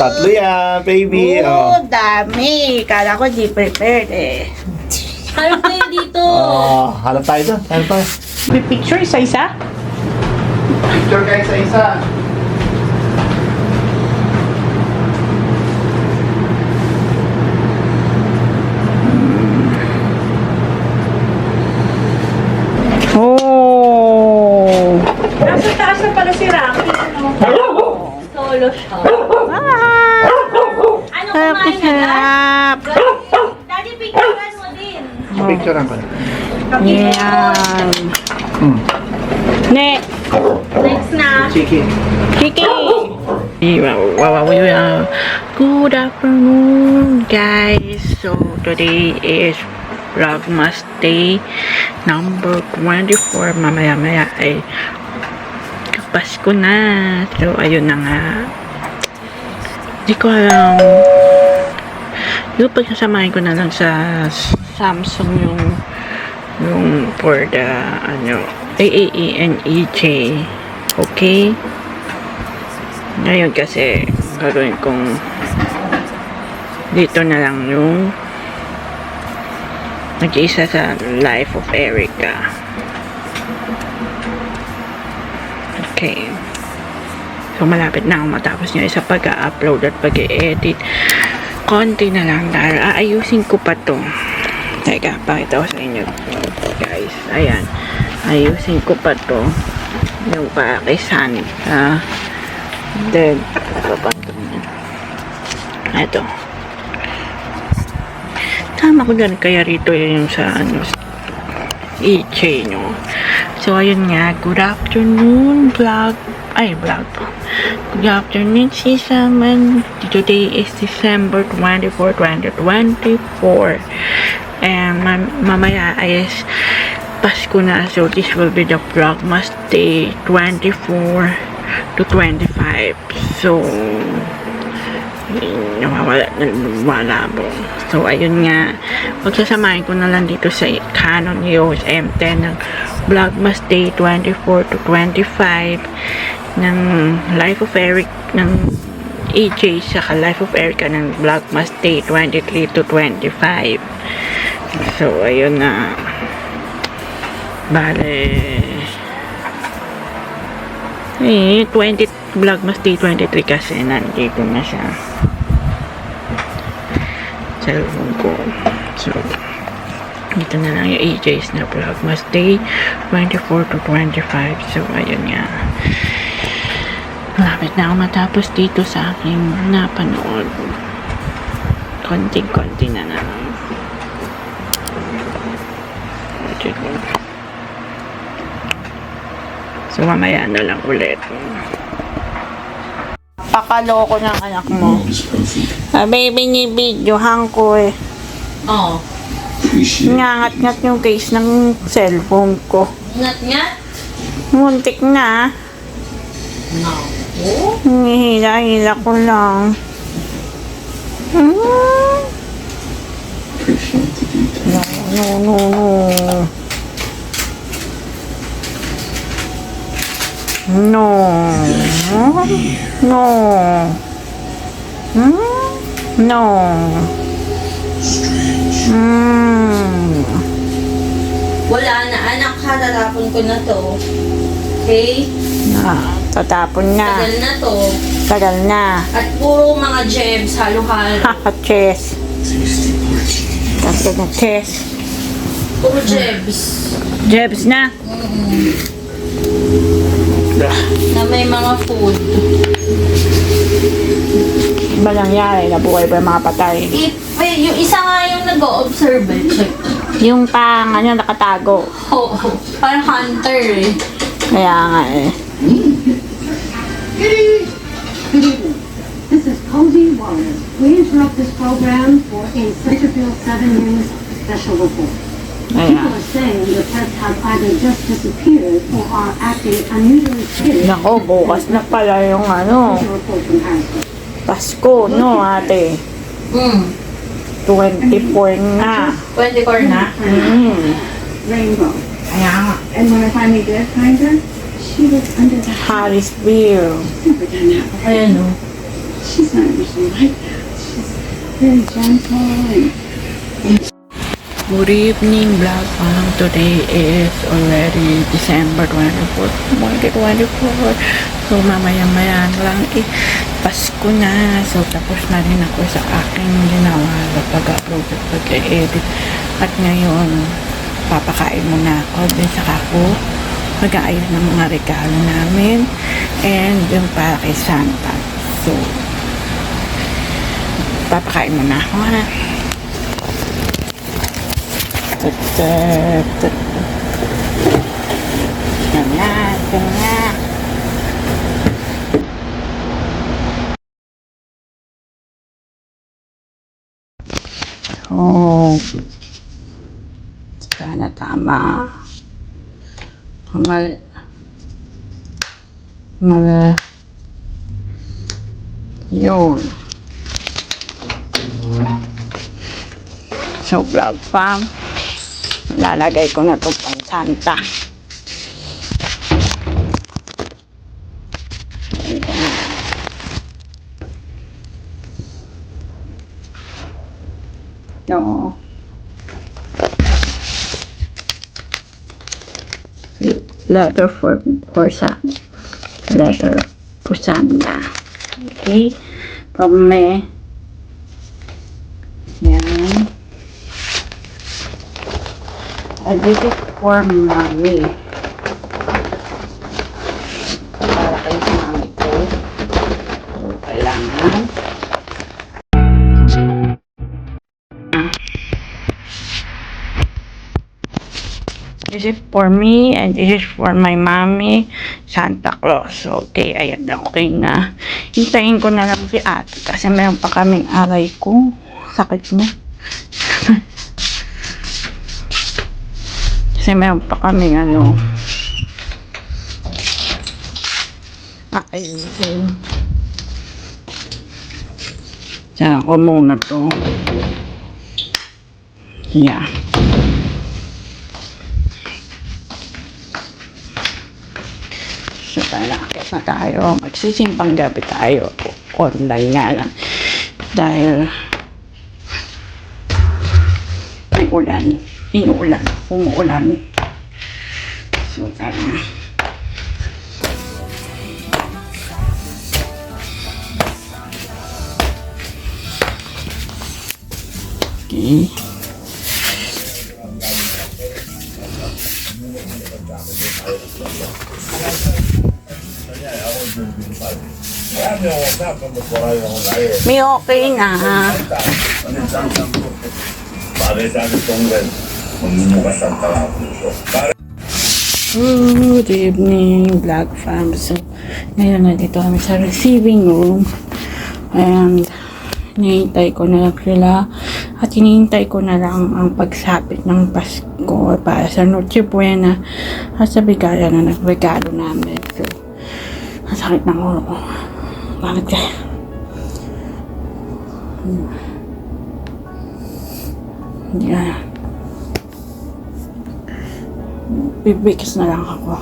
Tatlo yan, baby. Oo, dami. Kala ko di prepared eh. Harap kayo dito. Hanap tayo doon. Hanap tayo. May picture isa-isa? Picture kayo sa isa. Oh! Nasa taas na pala si Rocky. Solo siya. Ah! Ano Sarap na kumain na sarap. Daddy, picturean mo din. Picturean ko. Yan. Next. Next na. Chicken. Kiki. Good afternoon, guys. So, today is Vlogmas Day number 24. Mamaya-maya ay Pasko na. So, ayun na nga. Hindi ko alam. Yung pagsasamahin ko na lang sa Samsung yung for the AAE and EJ. Okay? Ngayon kasi gagawin kong dito na lang yung nag-iisa sa Life of Erica. Okay. So, malapit na akong matapos niya sa pag-upload at pag-edit. Konti na lang dahil aayusin ko pa to. Teka, pakita ko sa inyo. Guys, ayan. Ayusin ko pa to. Yung pakisan. Then, ito. Tama ko dyan. Kaya rito yung sa i-chain nyo. So, ayun nga. Good afternoon, vlog. Good afternoon, Sisaman. Today is December 24, 2024. And mamaya is Pasko na. So, this will be the Vlogmas Day 24 to 25. So, nawawala po. So, ayun nga. Pagsasamahin ko na lang dito sa Canon EOS M10 ng Vlogmas Day 24 to 25 ng Life of Eric ng EJ saka Life of Erica ng Vlogmas Day 23 to 25. So, ayun na. Bale 20 Vlogmas Day 23 kasi nandito na siya cellphone ko. So, dito na lang yung AJ's na Vlogmas Day 24 to 25. So, ayun nga. Malapit na ako matapos dito sa aking napanood. Konting-konti na lang. So, mamaya na lang ulit. Pakaloko ng anak mo. Baby, ni-videohan ko eh. Oh. Ngangat-ngat yung case ng cellphone ko. Ngat-ngat? Muntik na. No. Hihila-hila ko lang. No. Wala na, anak ha. Tatapon ko na to. Okay? Tatapon na. Tagal na to. Tagal na. At puro mga jebs, halo-halo. Chess. Tapos na chess. Puro jebs. Jebs na. Na may mga food. Ba nangyari? Nabuhay ba yung mga patay? Yung isa nga yung nag-o-observe eh. Check. Yung nakatago. Oo. Parang hunter eh. Kaya nga eh. Good evening. This is Cozy Wallace. We interrupt this program for a Centerfield 7 News special report. People Ayan. are saying the pets have either just disappeared or are acting unusually skittish. Nako, bukas na pala yung Here's a report from Harrisburg. Pasko, no ate? 24 na. 24 na. Rainbow. Kaya nga. And when I finally did find her, she was under the Harrisville. super dynamic. Ayan o. She's not usually like that. She's very gentle and Good evening, vlog. Today is already December 24, 2024. So, mamaya-maya lang Pasko na. So, tapos na rin ako sa aking ginawa sa pag-upload at pag-edit. At ngayon, papakain muna ako. Then, saka ako mag-aayos ng mga regalo namin. And yung para kay Santa. So, papakain muna ako, ha? Ganyan. Oh, sana tama. Yun. So, vlog fam. Lalagay ko na ito pang Santa. No. Letter for Santa. Letter for Santa. Okay. From me. Yan. This is for mommy. Para kay mami ko. So, kailangan. This is for me and this is for my mommy, Santa Claus. Okay, ayan na. Okay na. Hintayin ko na lang si ate kasi meron pa kaming aray ko. Sakit niya. Kasi meron pa kaming ayusin. Diyan ko muna to. Yeah. So, nakakit na tayo. Magsisimpang gabi tayo. Online nga lang. Dahil may ulan. Inuulan. Umuulan. So, tara. Okay. May okay na. Good evening, vlog fam. So, ngayon nandito kami sa receiving room. And, hinihintay ko na lang sila. At hinihintay ko na lang ang pagsapit ng Pasko para sa Noche Buena at sa bigaya na nagregalo namin. So, ang sakit ng ulo ko. Bakit kaya? Yeah. Bibigis na lang ako.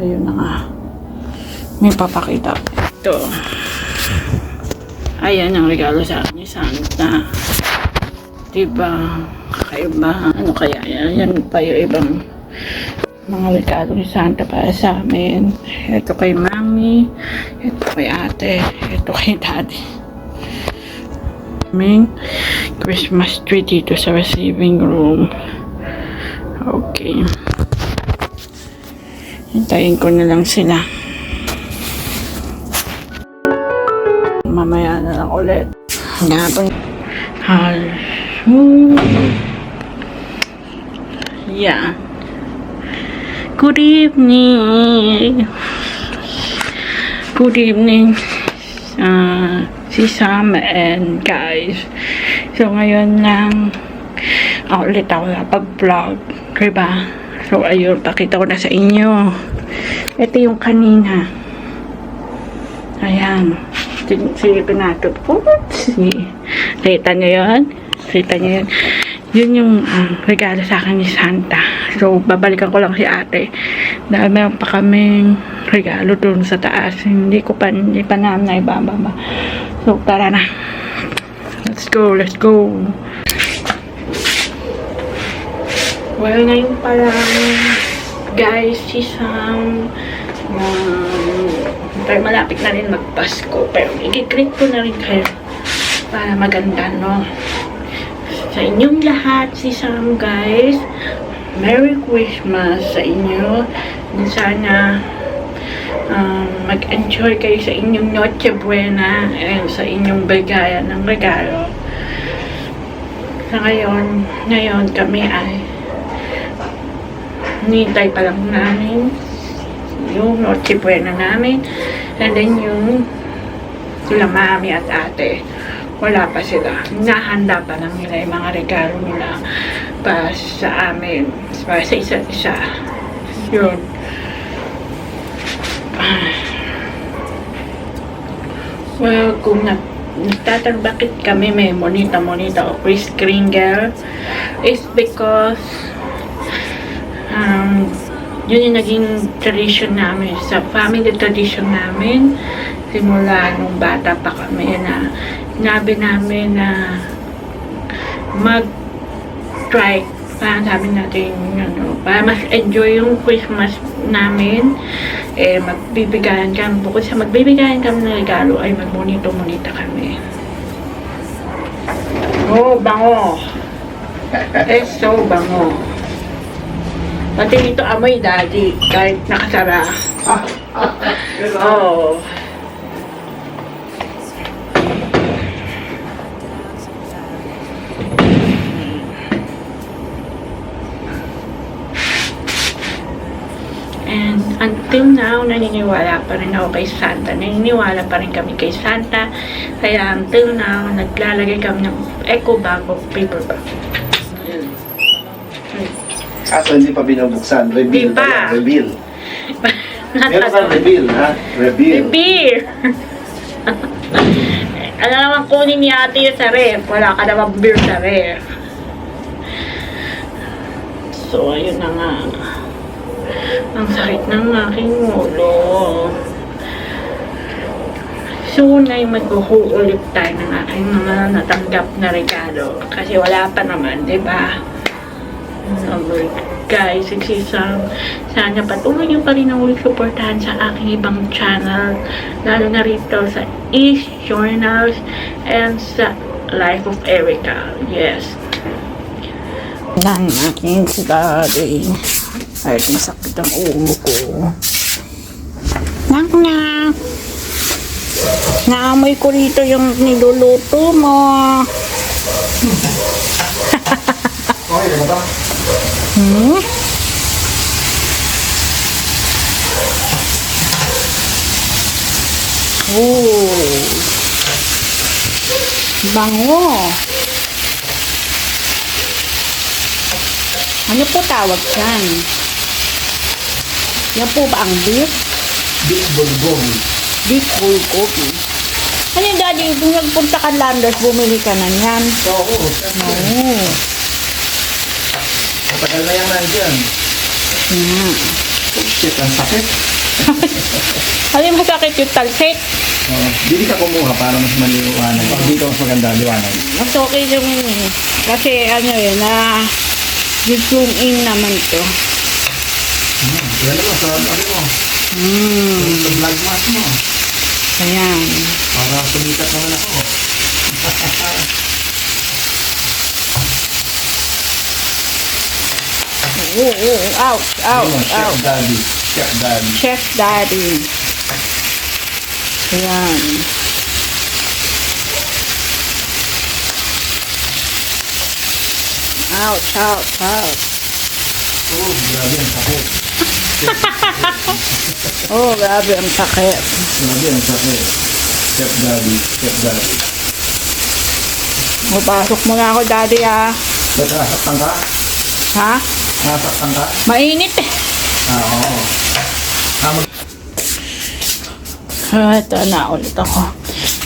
Ayun na nga. May papakita. Ito. Ayan ang regalo sa akin ni Santa. Diba? Kakaiba. Ano kaya yan? Yan pa yung ibang mga regalo ni Santa para sa amin. Ito kay mami. Ito kay ate. Ito kay daddy. May Christmas tree dito sa receiving room. Okay. Hintayin ko na lang sila. Mamaya na lang ulit. Yeah. Good evening. Good evening. Si Sam and guys. So ngayon lang ulit ako napag-vlog. Diba? So ayun, pakita ko na sa inyo. Ito yung kanina. Ayan. Silipin natin. Kita nyo yun? Kita nyo yun? Yun yung regalo sa akin ni Santa. So, babalikan ko lang si ate. Dahil meron pa kaming regalo dun sa taas. Hindi pa namin na ibababa. So, tara na. Let's go, let's go. Well, ngayon pa lang, guys, si Sam, malapit na rin magpasko. Pero i-greet ko na rin kayo para maganda, no? Sa inyong lahat, si Sam, guys, Merry Christmas sa inyo. Sana mag-enjoy kayo sa inyong Noche Buena and sa inyong bigayan ng regalo. Sa ngayon kami ay nintay pa lang namin yung Noche Buena namin, and then yung sila mami at ate wala pa sila, nahanda pa lang nila yung mga regalo nila para sa amin, para sa isa't isa. Yun. Well, kung nagtatanong bakit kami may monita o Kris Kringle, is because yun yung naging tradition namin, sa family tradition namin simula nung bata pa kami, na sinabi namin na mag-try para sabi natin para mas enjoy yung Christmas namin, magbibigayan kami, bukod sa magbibigayan kami ng regalo ay magmonito-monita kami. Oh, bango. It's so bango. Pati dito amoy, daddy, kahit nakasara. Oh. And until now, naniniwala pa rin ako kay Santa. Naniniwala pa rin kami kay Santa. Kaya until now, naglalagay kami ng eco bag o paper bag. Kaso hindi pa binubuksan. Reveal Di pa. pa yan. Reveal. Meron ka reveal, ha? Reveal. Beer! Ano naman kunin ni ate yun sa ref? Wala ka naman beer sa ref. So, ayun na nga. Ang sakit ng aking ulo. Soon ay maghuhuulit tayo ng aking mga natanggap na regalo. Kasi wala pa naman, di ba? Guys, sana patuloy nyo pa rin ang supportahan sa aking ibang channel, lalo na rito sa East Journals and sa Life of Erica. Yes. Lang aking si daddy. Ay, masakit ang ulo ko. Nang. Naamoy ko rito yung niluluto mo. Okay, diba ba? Oh. Bango. Ano po tawag dyan? Yan po ba ang beef? Beef bulgogi. Beef bulgogi. Ano yung daddy, kung nagpunta ka Landers, bumili ka na yan. Oo. Oo. Matagal na yan nandyan. Yeah. Oh shit, ang sakit. Ano yung masakit yung talsik? Dili ka kumuha para mas maliwanag. Dito mas maganda, liwanag. Mas okay yung kasi ano yun na zoom in naman to. Yan naman sa ano mo. Sa vlog mask mo. Ayan. Para sumikat naman ako. Ouch, ouch, Chef ouch. Daddy. Chef Daddy. Chef Daddy. Ayan. Ouch, ouch, ouch. Oh, grabe ang sakit. Oh, grabe ang sakit. Grabe ang sakit. Chef Daddy. Chef Daddy. Mapasok muna ako, daddy, ah. Nasasaktan ka? Ha? Nasasaktan ka? Mainit eh. Oo. Ito na ulit ako.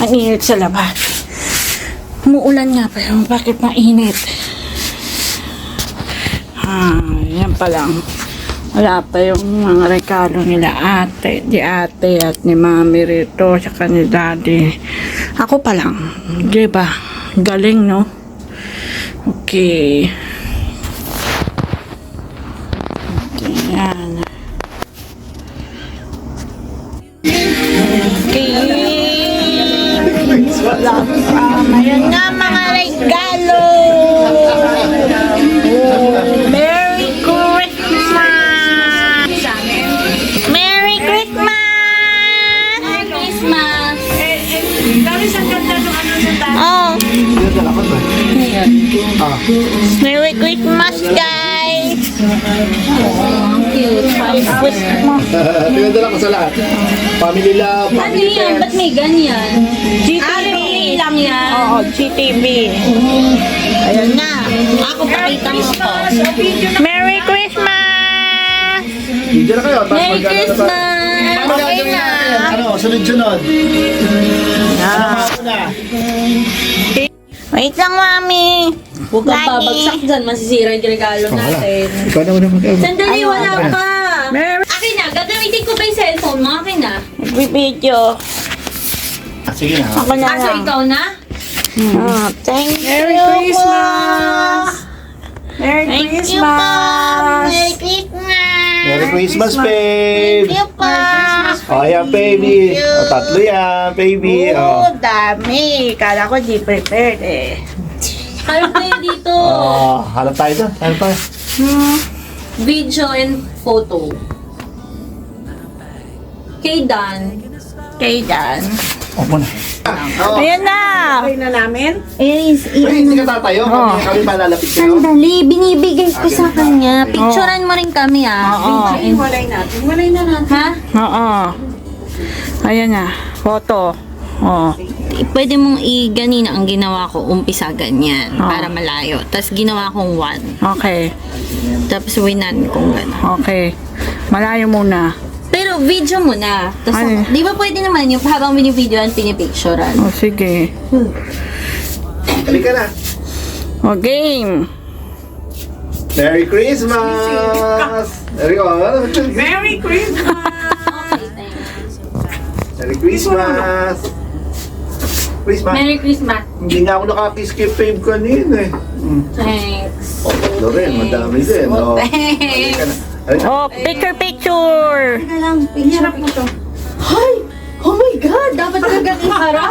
Ang init sa labas. Umuulan nga pero bakit mainit? Yan pa pa lang. Wala pa yung mga regalo nila di ate at ni mami rito, saka ni daddy. Ako pa lang. Diba? Galing, no? Okay. Okay, yan. Okay. Ayan nga mga regalo. Merry Christmas! Merry Christmas! Merry Christmas! Oh, Ah, Merry Christmas, guys! Cute. pinadala ko sa lahat. Family love, Ano family yan? Ba't pets. may ganyan? GTV. Lang yan. Oo, GTV. Ayan na. Ako pakita mo po. Merry Christmas! Video na kayo. tapos Merry mag-ano na ba? Christmas! Ano gagawin natin? Ano, sunod-sunod. Ano na? Wait lang, mami. Huwag kang babagsak dyan. Masisira yung regalo natin. Ikaw na muna mag-ano. Sandali, wala pa. Merry Akin na. Gagamitin ko ba yung cellphone mo? Akin na. video. Sige na. Ako na So, lang. ikaw na? Oh, thank Merry you Christmas! Merry Thank you Christmas! po. Merry Christmas. Merry Christmas, babe! Thank you po. O, yan, baby. O, tatlo yan, baby. Oo, O. dami. Kala ko di prepared eh. Harap kayo dito. Halap tayo doon. Halap tayo. Video and photo. Kay Dan. Kay Dan. O, muna. O, Ayan na. Okay na namin? hindi ka tatayo. Kami malalapit sa'yo. Sandali, binibigay ko sa kanya. Picturean mo rin kami Oo. Hiwalay natin. Hiwalay na natin. Ha? Oo. Ayan na. Photo. Oh. Pwede mong ganina ang ginawa ko, umpisa ganyan, Oo. para malayo. Tapos ginawa kong 1. Okay. Tapos winan kong gano'n. Okay. Malayo muna. Pero video mo na. Tapos, Ay. di ba pwede naman yung habang binibidyoan, pinipicturean? O, sige. Halika na. O, game. Merry Christmas! Merry Merry Christmas! Merry Christmas! Christmas. Merry Christmas. Hindi nga ako nakakiss-skip fave kanina eh. Thanks. O, tatlo rin. Madami din. O, halika na. Halika. Oh, picture. Teka lang, picture mo to. Hi! Oh my God! Dapat kagad iharap.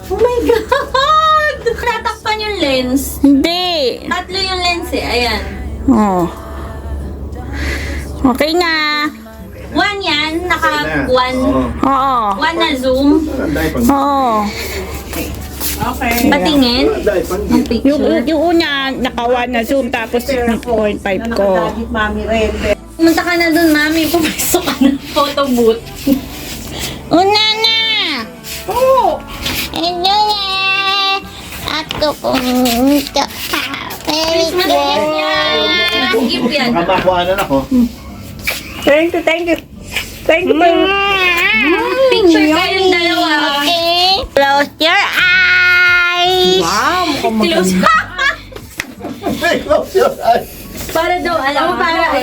Oh my God! Natakpan yung lens. Hindi. Tatlo yung lens eh. Ayan. Oh. Okay na. 1 yan. Naka na. 1. Oo. 1 na zoom. Ang dahil pang... Oo. Okay. Patingin. Ang dahil pang... Ang picture. Yung una, naka-1 na zoom, tapos 0.5 ko. Nakadagit mami rin. Pumunta ka na dun, mami. Pumasok ka na. Photo booth. Una na! Oo! Ito na! Ako pumunta. Christmas gift yan. Christmas gift yan. Nakamakuhanan ako. Thank you, thank you. Thank you. Picture kayong dalawa. Okay. Close your eyes. Wow, mukhang Close. Close your eyes. Para daw, alam mo, para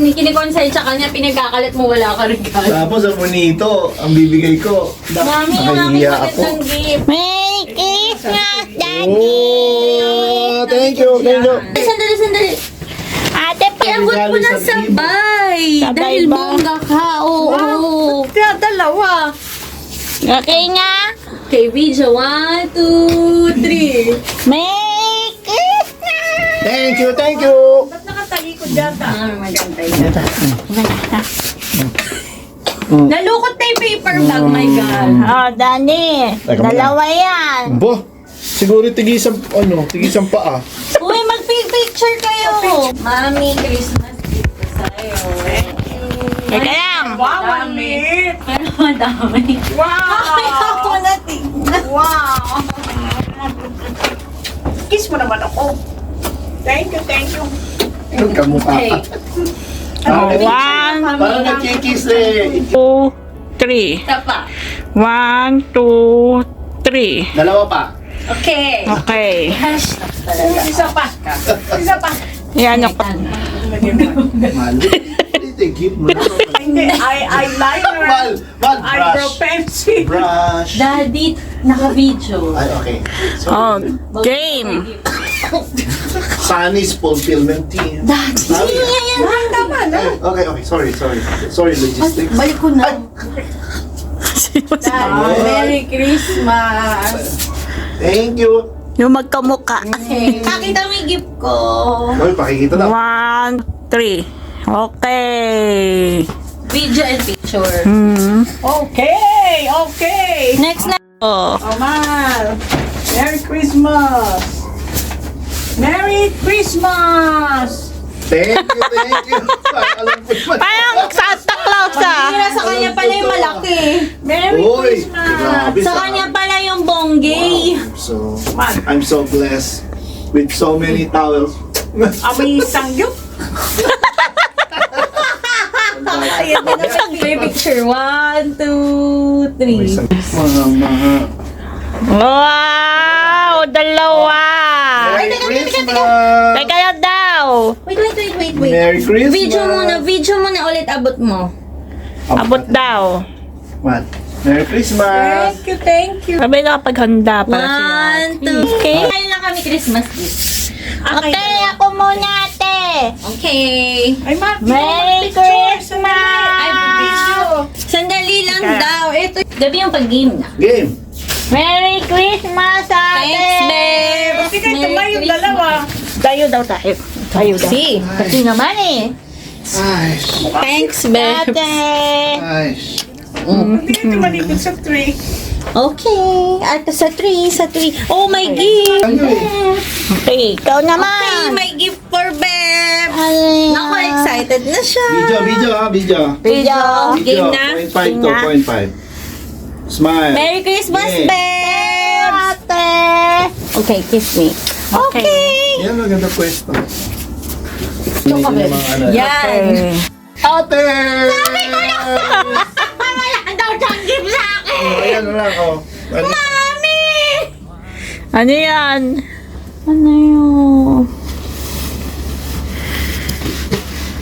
kinikonsay sa kanya, pinagkakalat mo, wala ka regalo. Tapos ang monito, ang bibigay ko. Mami, yung aking Nakahiya ako. magandang gift. Merry Christmas, Daddy! Oh, thank you, thank you. Sandali. Ate, Iabot mo na sabay. Sabay Dahil ba? bongga ka, oo. Kaya dalawa. Okay na? Okay, video. 1, 2, 3. Merry Christmas! Thank you, thank you. Ba't nakatalikod yata? Maganda yun. Nalukot na yung paper bag, my God. Oh, Danny. Teka muna. Dalawa yan. Bo, siguro tigisang paa. Uy, mag-picture kayo. Mami, Christmas gift ko sa'yo. Teka lang. Wow, one minute. Pero madami. Wow! Ay, ako na tingnan. Wow! Kiss mo naman ako. Thank you, thank you. Ang kamukha. Okay. Oh, 1, Parang nagkikiss eh. 2, 3. Isa pa. 1, 2, 3. Dalawa pa. Okay. Okay. Hashtag talaga. Isa pa. Isa pa. Yan ako. lagyan mo. Mal, hindi, gift mo na. Hindi, eyeliner. Mal, Eyebrow brush. pencil. Brush. Daddy, naka-video. Ay, okay. Oh, game. Sunny's fulfillment team. Daddy, yan. Tama na. Okay, sorry. Sorry, logistics. Balik ko na. Daddy, Merry Christmas. Thank you. Yung magkamuka. Nakita mo yung gift ko. Hoy, pakikita na. 1, 3. Okay. Video and picture. Okay. Next na. Oh. Omar, Merry Christmas. Merry Christmas. Thank you. Alam ko naman. Parang Santa Claus ah. Mira, sa kanya pala yung malaki. Merry Uy, Christmas. grabe Sa kanya pala yung bonggay. I'm so blessed with so many towels. Amoy sangyup. Ayan na may picture. 1, 2, 3. Mama. Wow! Dalawa! Merry Christmas! Teka lang daw. Wait. Merry Christmas! Video mo na ulit abot mo. Abot daw. What? Merry Christmas! Thank you. Sabi na paghanda para siya. 1, 2. Okay. Kain lang kami Christmas gift. Okay, ako muna ate. Okay. Ay, Mark, Merry Christmas! Ay, video. Sandali lang daw. Ito. Gabi yung pag-game na. Game! Merry Christmas ate! Thanks, babe. Sige, tumayo yung dalawa. Tayo daw tayo. Tayo daw. Si. Kasi naman eh. Ay, Thanks, babe. Ate! ay. Hindi ito malikot sa tree. Okay. At sa 3. Oh, my gift. Ano eh? Okay, ikaw Okay, naman. my gift for babe. Ay, Naku, excited na siya. Video. Video. Game na? 0.5 to 0.5. Smile. Merry Christmas, Yeah. babe. Ate! Okay, kiss me. Okay. Yan, maganda pwesto. Medyo namang ano. Yan. Ate! Wala daw siyang gift sa akin. Oh, ayan na lang, oh. Ano? Ano yan? Ano yun?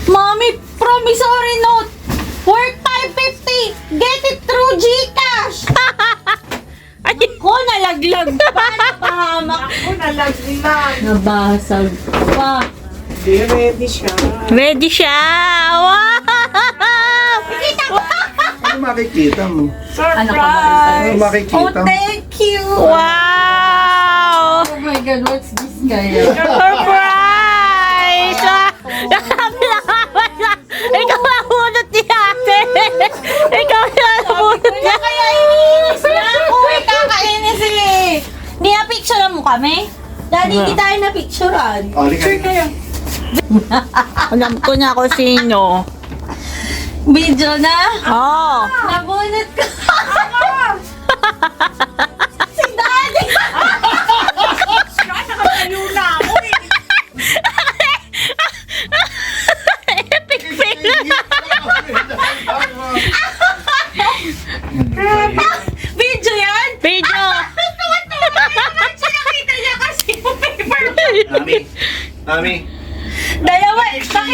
Mommy, promissory note. Worth 550. Get it through GCash. Ay, Ko nalaglag pa. Napahamak. Ako nalaglag. Nabasag pa. Hindi, ready siya. ready siya. Wow! Ano makikita mo? Ano ka Ano Surprise! Oh, makikita mo? thank you. Wow! Oh my God, what's this kaya? Surprise! Ikaw ang bunot ni ate! Ikaw ang bunot niya! Kaya iniinis na ako eh. Kakainis eh. Hindi na picturean mo kami? Daddy, hindi tayo na picturean. Oh, Sure kayo. Alam ko na kung sino. Video na? Oh! Nabunot ko. Si Daddy. Nakatayo na ako eh. Epic fail! Video yan? Video! Nakita niya kasi yung paper. Mami, Dalawa.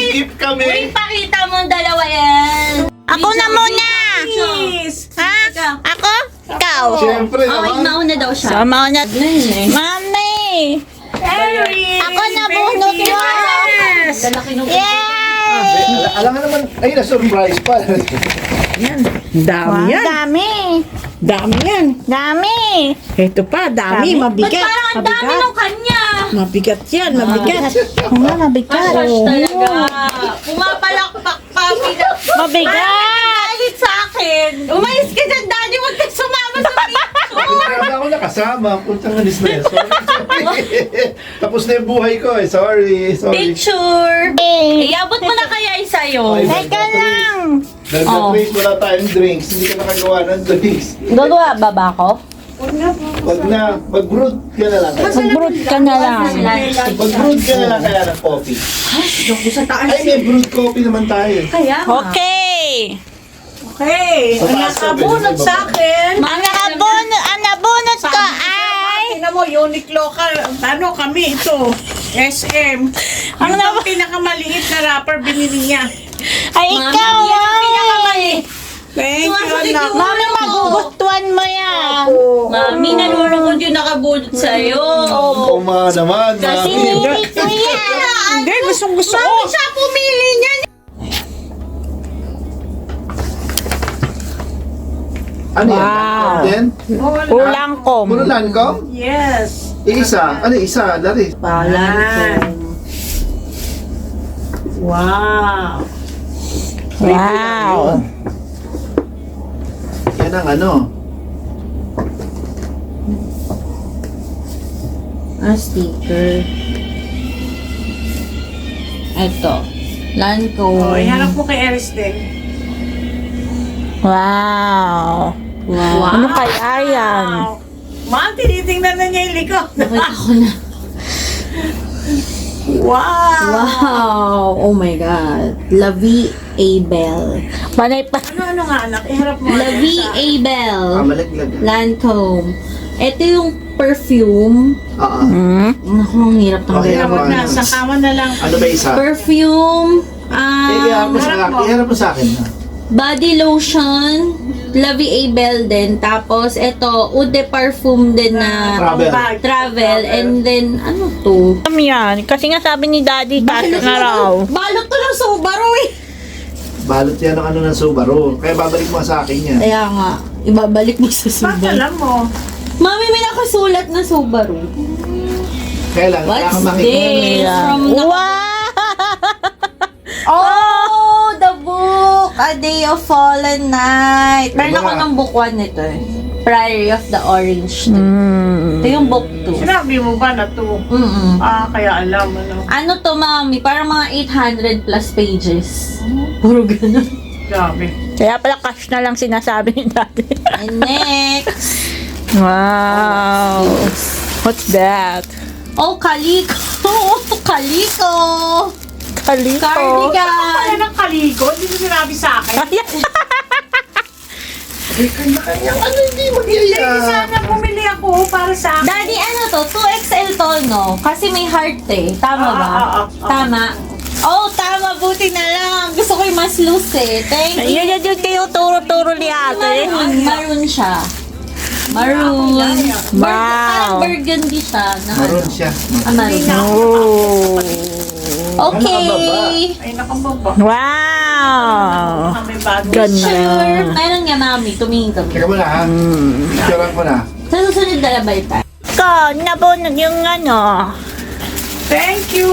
keep kami. Uy, pakita mo ang dalawa yan. Ako na muna! Please. Ha? Ako? Ikaw? Siyempre Oh, naman. mauna daw siya. Sama na. Ano yun eh? Mami! Harry! Ako na bunot mo! Lalaki nung Yay! Alam nga naman, ay, na-surprise pa. Dami Wow, yan. dami! Dami yan. Dami! Ito pa, dami. Dami. Ba't Mabigat. parang ang dami nung kanya? Mabigat yan, mabigat. Oo nga, mabigat. Crush talaga. Pumapalakpak pa. Mabigat! Galit sa akin. Umayos ka dyan, Daddy. Huwag ka sumama sa picture. Hindi ako nakasama. Puntang alis na yan. Sorry. Tapos na yung buhay ko eh. Sorry. Picture. Eh, Iabot mo na kaya yung sa'yo. Ay, teka lang! Dahil sa drinks, wala tayong drinks. Hindi ka nakagawa ng drinks. Gagawa ba ba ako? Wag na, mag-brood ka na lang. Mag-brood ka na lang. Mag-brood ka na lang kaya ng coffee. Ay, may brewed coffee naman tayo. Kaya nga. Okay! Okay. Ang nakabunot sa akin. Ang nabunot ko ay... Tingnan mo, Uniqlo ka. Ano kami ito? SM. Ano Ano na na pinakamaliit na wrapper binili niya? Ay, ikaw, Mami! Thank you, anak. Mami, magugustuhan mo yan. Mami, nalulungkot yung nakabulot sa'yo. Uma naman, Kasi mami. hindi ko yan. Hindi, gustong-gusto ko. Siya pumili niyan. Ano yan? Wow. Then, Ulang ko. puro langkong? Yes. Isa. Ano isa? Dari. Yan. Wow. Wow. Yan ang ano. Sticker. Ito. Oh, Lancome. ihanap mo kay Eris din. Wow. Wow. Ano kaya yan? Wow. Ma'am, tinitingnan na niya yung likod. Nakita ko na. Wow. Wow. Oh my God. La Vie Abel. Panay pa. Ano nga anak? Iharap mo. La Vie Abel. Malaglag. Lancome. Ito yung perfume. Oo. Hmm? Naku, ang hirap ng Okay, galaw. Huwag na, sa kama na lang. Ano ba isa? Perfume. Iharap mo sa harap akin. mo. Iharap mo sa akin. ha? Body lotion. La Vie Abel din. Tapos, ito, Eau de Parfum din na Travel. Bag. travel. And then, ano to? Ano yan? Kasi nga sabi ni Daddy, taas na raw. Balot to ng Subaru eh. Balot yan ng ano ng Subaru. Kaya babalik mo sa akin yan. Kaya nga, ibabalik mo sa Bakit Subaru. alam mo? Mami, may nakasulat na Subaru. Kaya lang, wala What's kang makikita. this? From Wow! Oh, the book! A Day of Fallen Night. Meron Diba? ako ng book 1 nito eh. Priory of the Orange Tree. Hmm. Ito yung book 2. Sinabi mo ba na to? Kaya alam ano. Ano to, mami? Parang mga 800 plus pages. Puro ganun. Grabe. Kaya pala cash na lang sinasabi ni Daddy. And next, Wow! What's that? oh, Kaliko! Kaliko! Kaliko. Kaya Cardigan! ng kaligo, hindi mo sinabi sa akin. Ano hindi Hindi, magyaya? sana bumili ako para sa akin. Daddy, ano to? 2XL to, no? Kasi may heart eh. Tama ba? Tama. Oh, tama. Buti na lang. Gusto ko yung mas loose eh. Thank you. Yun kayo turo-turo ni ate. Maroon siya. Maroon. Wow. Parang burgundy siya. Maroon siya. Maroon. Oh. Okay. Ay, nakababa. Wow. May bago. Ganda. Sure. Meron nga, mami. Tumingin kami. Teka mo na ha. Picturean ko na. Sa susunod na labay tayo. Ko, nabunod yung ano. Thank you.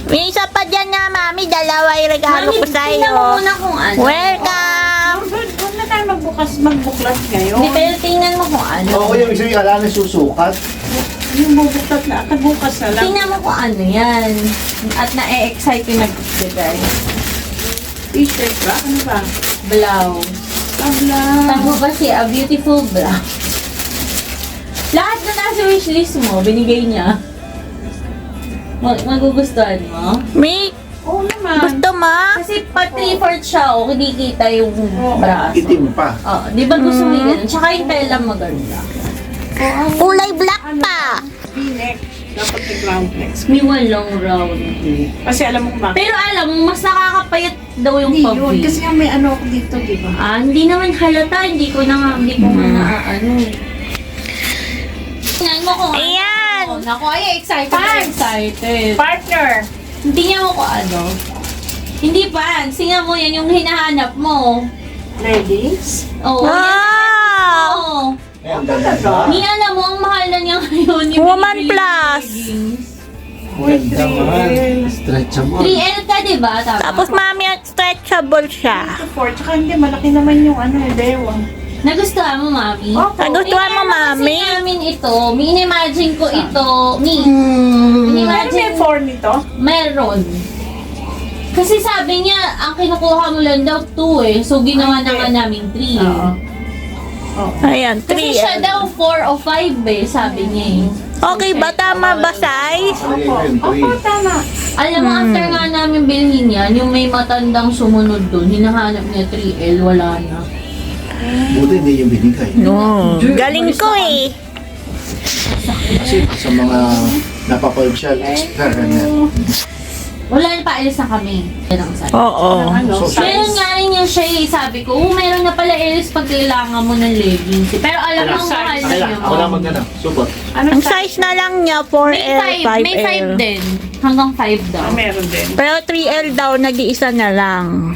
May isa pa dyan na, mami. Dalawa yung regalo ko tingnan mo sa'yo. muna kung ano. Welcome. Huwag na tayo magbuklat ngayon. Hindi, pero tingnan mo kung ano. Oo, yung isa yung ala na susukat. Yung bubuklat na, bukas na lang. Tingnan mo kung ano yan. At na-excite yung nag-design. T-shirt ba? Ano ba? Blouse. Abla. Tama ba siya? A beautiful blouse. Lahat na nasa wishlist mo, binigay niya. Magugustuhan mo? May Oo naman. gusto mo? Kasi pa 3/4 siya, oh, kinikita yung braso. Itim pa. Oh, di ba gusto mo yung ganun? Tsaka yung tela maganda. Kulay black pa. V-neck. Dapat may ground neck. May walong round. Kasi alam mo kung bakit. Pero alam mo, mas nakakapayat daw yung Hindi yun. pag-wig. Kasi nga may ano ako dito, di ba? Hindi naman halata, hindi ko nga naaano. Tingnan mo kung Ayan. ano. Naku, ay excited. Partner. Hindi niya mo kung ano. Hindi pa, singa mo yan yung hinahanap mo. Ladies. Oo. Wow. Oo. Ayan, ganda. Ni alam mo, ang mahal na niya ngayon. Yung Woman binibili Plus. ng leggings. Ganda man. Stretchable. 3L ka, diba? Tama. Tapos, mami, at stretchable siya. Support. Tsaka hindi, malaki naman yung ano, bewang. Nagustuhan mo, mami? Opo. Nagustuhan mo, mami? Kasi namin ito, minimagine ko ito, Ano may minimagine, for nito? meron. Kasi sabi niya, ang kinukuha mo lang daw 2 eh. So, ginawa Okay. naman namin 3. Oo. Ayan, Kasi 3. siya daw 4 o 5 eh, sabi niya eh. Okay ba? Tama ba size? Opo, tama. Alam mo, after nga namin bilhin yan, yung may matandang sumunod dun, hinahanap niya 3L, wala na. Buti hindi yung binigay. No. Galing ko eh. Kasi sa mga napapalsyal, Wala na paalis na kami. Yan ang sabi. Oo. So, Meron nga rin yung siya sabi ko, meron na pala Eris pag kailangan mo ng leggings. Pero alam mo, mahal na yun. Ako lang magana. Super. Ang size na lang niya, 4L, May 5, 5L. may 5 din. Hanggang 5 daw. Meron din. Pero 3L daw, nag-iisa na lang.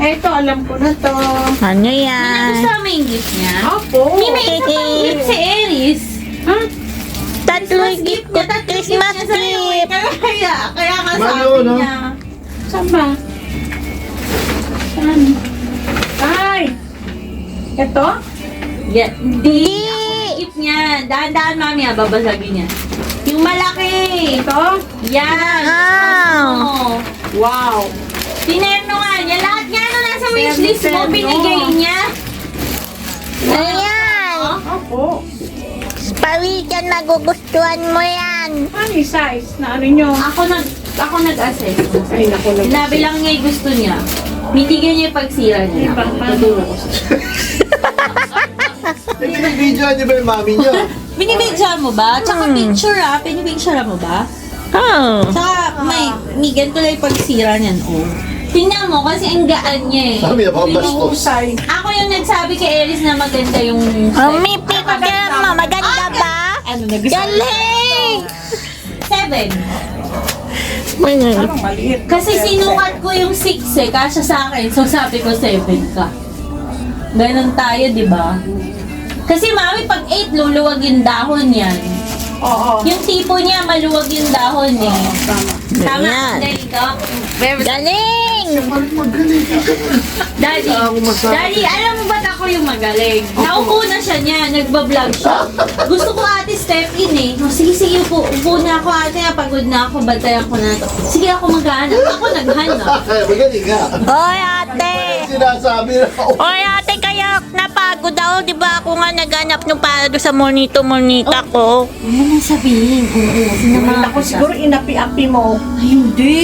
Ito, alam ko na to. Ano May yan? nagustuhan mo yung gift niya? Opo. May isa pang gift si Eris. Tatlo gift ko, Tatlong Christmas gift niya sa'yo eh. gift. Kaya nga Mano, sabi no? niya. Saan ba? Saan? Ay! Ito? Yeah, hindi. Gift niya. Dahan-dahan mami ha, babasagin niya. Yung malaki. Ito? Yan. Wow. Oh. Wow. Tinerno nga niya. Lahat nga na nasa wishlist mo, Terno. binigay niya. Ayan. Opo. Pawikan, magugustuhan mo yan. Ano yung size na ano nyo? Ako nag-assess. Ay, naku. Sinabi lang niya yung gusto niya. Binigyan niya yung pagsira niya. Ibang Tuturo ko siya. Pinag-video niyo ba yung mami niyo? Binibidya mo ba? Tsaka picture pinipicture mo ba? Oh. Tsaka may ganito lang yung pagsira niyan. Oh. Tingnan mo kasi ang gaan niya eh. Mami, napakabastos. Mahusay. Ako yung nagsabi kay Eris na maganda yung May picture mo, maganda ba? ano Galing! 7. Parang maliit. Kasi sinukat ko yung 6 eh, kasya sa akin. So sabi ko 7 ka. Ganon tayo, di ba? Kasi mami, pag 8, luluwag yung dahon yan. Oo. Yung tipo niya, maluwag yung dahon eh. Tama. Tama, Ganyan. Angelica? Galing! Daddy, alam mo ba't ako yung magaling? Naupo na siya niya, nagbablog siya. Gusto ko ate step in eh. No, sige, upo na ako ate, pagod na ako, bantayan ko na to. Sige ako maghanap. Ako naghanap. Magaling nga. Oy, ate! Sinasabi na ako. Oy, ate, kaya napagod ako. Di ba ako nga naghanap nung para doon sa monito-monita ko? Ano nang sabihin? Oo, sinamahan Ako ko siya. siguro inapi-api mo. Ay, hindi.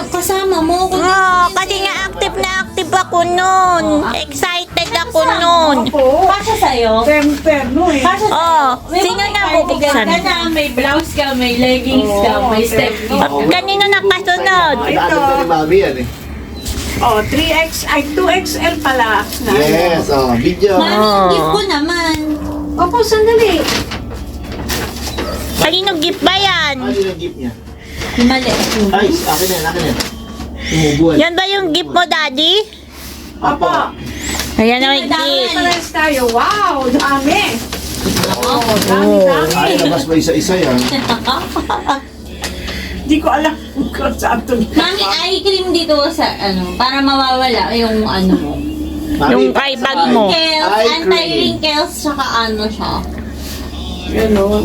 Kasama mo ako. Oo, kasi nga active na active ako noon. Excited ako noon. Opo. Kasya sa'yo? Terno eh. Kasya sa'yo? Oh, May sino mga na cardigan bubuksan? ka na, may blouse ka, may leggings ka, Oo, may step in. Kanino nakasunod? Ito. na ni mami yan eh. Oh, 3X, ay 2XL pala. Yes, video. Mami, yung gift ko naman. Opo, sandali. Kanino gift ba yan? Ano yung gift niya? Yung mali. Ay, akin na, akin na. Tumubuan. Yan ba yung gift mo, daddy? Opo. Ayan na yung gift. Pares tayo. Wow, dami. Oh. Dami. Ay, labas ba isa-isa yan? Di ko alam kung saan to. Mami, eye cream dito sa para mawawala yung ano mo. Yung eye bag mo. Wrinkles, Eye cream. anti-wrinkles, saka ano siya. Ganun.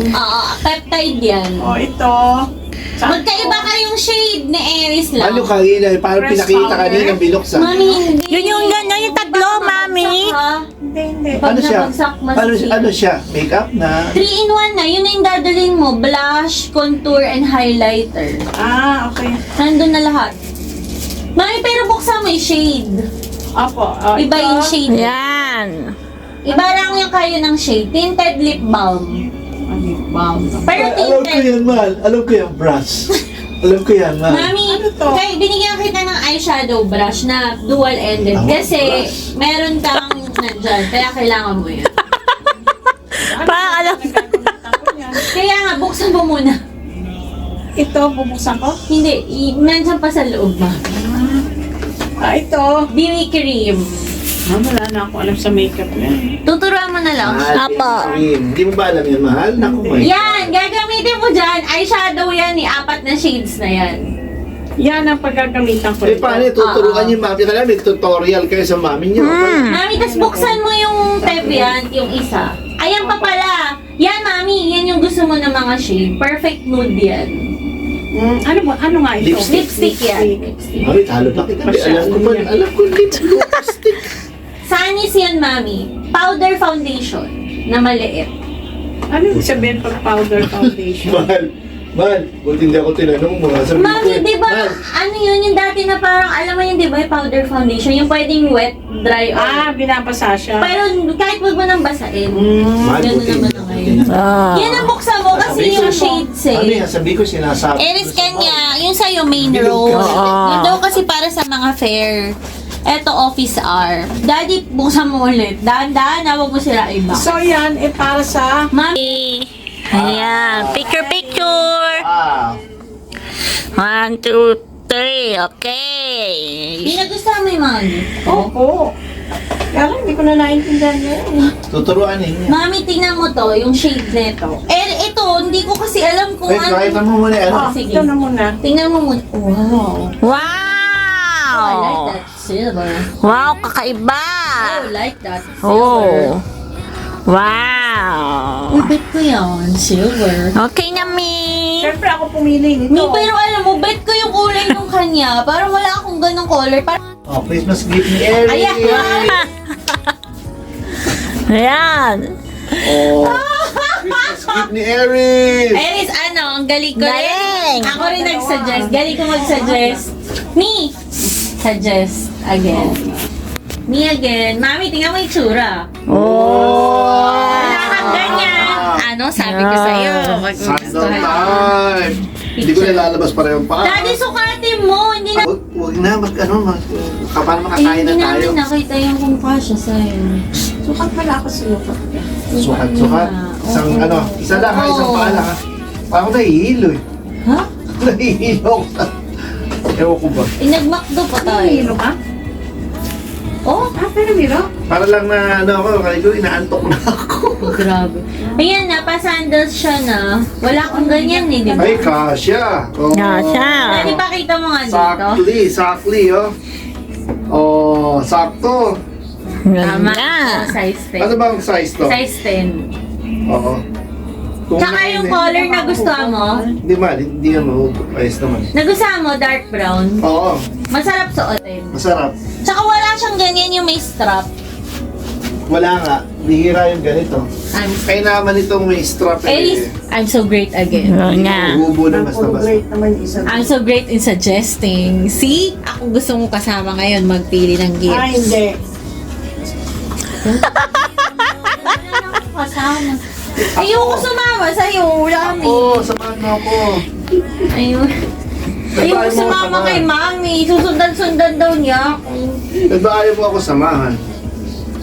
Peptide yan. Oh, ito. Magkaiba kayong shade ni Aries lang. Ano kanina, parang Press pinakita powder. kanina binuksan. Mami, hindi. Yun yung gano'n, yung tatlo, mami. Hindi. Pag Ano siya? nabagsak, Ano, masisira. ano siya? Makeup na? 3-in-1 na. Yun na yung dadalhin mo. Blush, contour, and highlighter. Ah, okay. Nandun na lahat. Mami, pero buksan mo yung shade. Opo. Oh, Iba ito. yung shade. Yan. Iba lang yung kayo ng shade. Tinted lip balm. Pero Alam ko tinted. yan, mahal. Alam ko yan, brush. Alam ko yan, mahal. Mami, Ano to? kaya binigyan kita ng eyeshadow brush na dual-ended. Oh, Kasi brush. meron kang nandyan. Kaya kailangan mo yan. Parang alam. Kaya nga, buksan mo muna. Ito, bubuksan ko. Hindi, nandiyan pa sa loob, ma. Ah, ito. BB cream. Wala na ako alam sa makeup na. Tuturuan mo na lang. Mahal, Apo. cream. Hindi mo ba alam yan, mahal? Naku, may. Yan, gagamitin mo dyan. Eyeshadow yan, 4 na shades na yan. Yan ang paggagamitan ko. Eh, paano tuturuan Oo. niyo, mami? Kaya may tutorial kayo sa mami niyo. Mami, tas buksan mo yung Tevian, yung isa. Ayan pa pala. Yan, mami, yan yung gusto mo ng mga shade. Perfect nude yan. Ano nga ito? Lipstick yan. Lipstick. Mami, talo pa kita. Alam ko lipstick. Sanis yan, mami. Powder foundation na maliit. Ano yung sabihin pag powder foundation? Mahal, buti hindi ako tinanong mo. Sabi ko, Mami, di ba, mahal, ano yun, yung dati ate na parang, alam mo yun, di ba, yung powder foundation, yung pwedeng wet, dry, or... binabasa siya. Pero kahit wag mo nang basain. Mahal Ganun buti. naman na ngayon. Yan ang buksan mo kasi yung shades Ano eh. yan? Sabi ko sinasabi. Eris kanya, yung sa'yo main Bilog row. kasi. Yun daw kasi para sa mga fair. Eto, office hour. Daddy, buksan mo ulit. Dahan-dahan, huwag mo sila iba. So yan, para sa... Mami. Ayan. Picture. Ah. 1, 2, 3. Okay. Pinagustuhan mo yung mga gift ko? Opo. Kaya lang, hindi ko na naintindihan yun. Tuturuan niya. Mami, tingnan mo to, yung shade nito. Eh, ito, hindi ko kasi alam kung Wait, kahit mo muna ano. Oh, sige. ito na muna. Tingnan mo muna. Wow. Wow! Oh, I like that silver. Wow, kakaiba! Oh, I like that silver. Oh. Wow! Uy, bet ko yan. Silver. Okay na, Mi! Siyempre ako pumili nito. Mi, pero alam mo, bet ko yung kulay nung kanya. Parang wala akong ganong color. Parang, Oh, Christmas gift ni Eric. ayan. Ayan! Oh, Christmas gift ni Eric. Eris, ano, ang galing ko rin. Galing! Ako rin nag-suggest. Galing ko mag-suggest. Me, suggest again. Me again. Mami, tingnan mo yung tsura. Oh! Wala kang ganyan. Ano, sabi ko sa'yo. Sandal time. Hindi ko nilalabas para yung paa. Daddy, sukatin mo. Hindi na... Huwag na, paano makakain na hindi tayo? namin nakita yung kung kasya sa'yo. Sukat pala ako sa iyo. Sukat. Isang Oo. isa lang ha, isang Oo. paa lang ha. Parang nahihilo eh. Ha? Nahihilo ako sa... Ewan ko ba? Nag-McDo pa tayo. Hilo ka? Oh, Pero miro? Para lang na ano ako, kaya ko inaantok na ako. grabe. Ayan na, pa-sandals siya na. Wala akong ganyan eh, di ba? Ay, kasya. Oh. Kasya. Daddy, pakita mo nga dito. Sakli oh. Oh, sakto. Tama. Ganda! Oh, size 10. Ano bang size to? Size 10. Oo. Kung Tsaka yung color na gusto mo, Hindi man, hindi naman. Ayos naman. nagustuhan mo, dark brown. Oo, Masarap suotin. masarap. Tsaka wala siyang ganyan yung may strap. Wala nga, bihira yung ganito. I'm, Kaya naman itong may strap Eris, I'm so great again. Oo nga. Hubo na basta-basta. Great naman yung isa. I'm so great in suggesting. See? Ako gusto mo kasama ngayon magpili ng gifts. Ah, hindi. Kasama. Ayoko sumama sa'yo, Rami. Oo, samahan mo ako. Ayun. Ayoko Nagbahay mo ako sumama kay Mami. Susundan-sundan daw niya ako. Nagbahay mo ako samahan.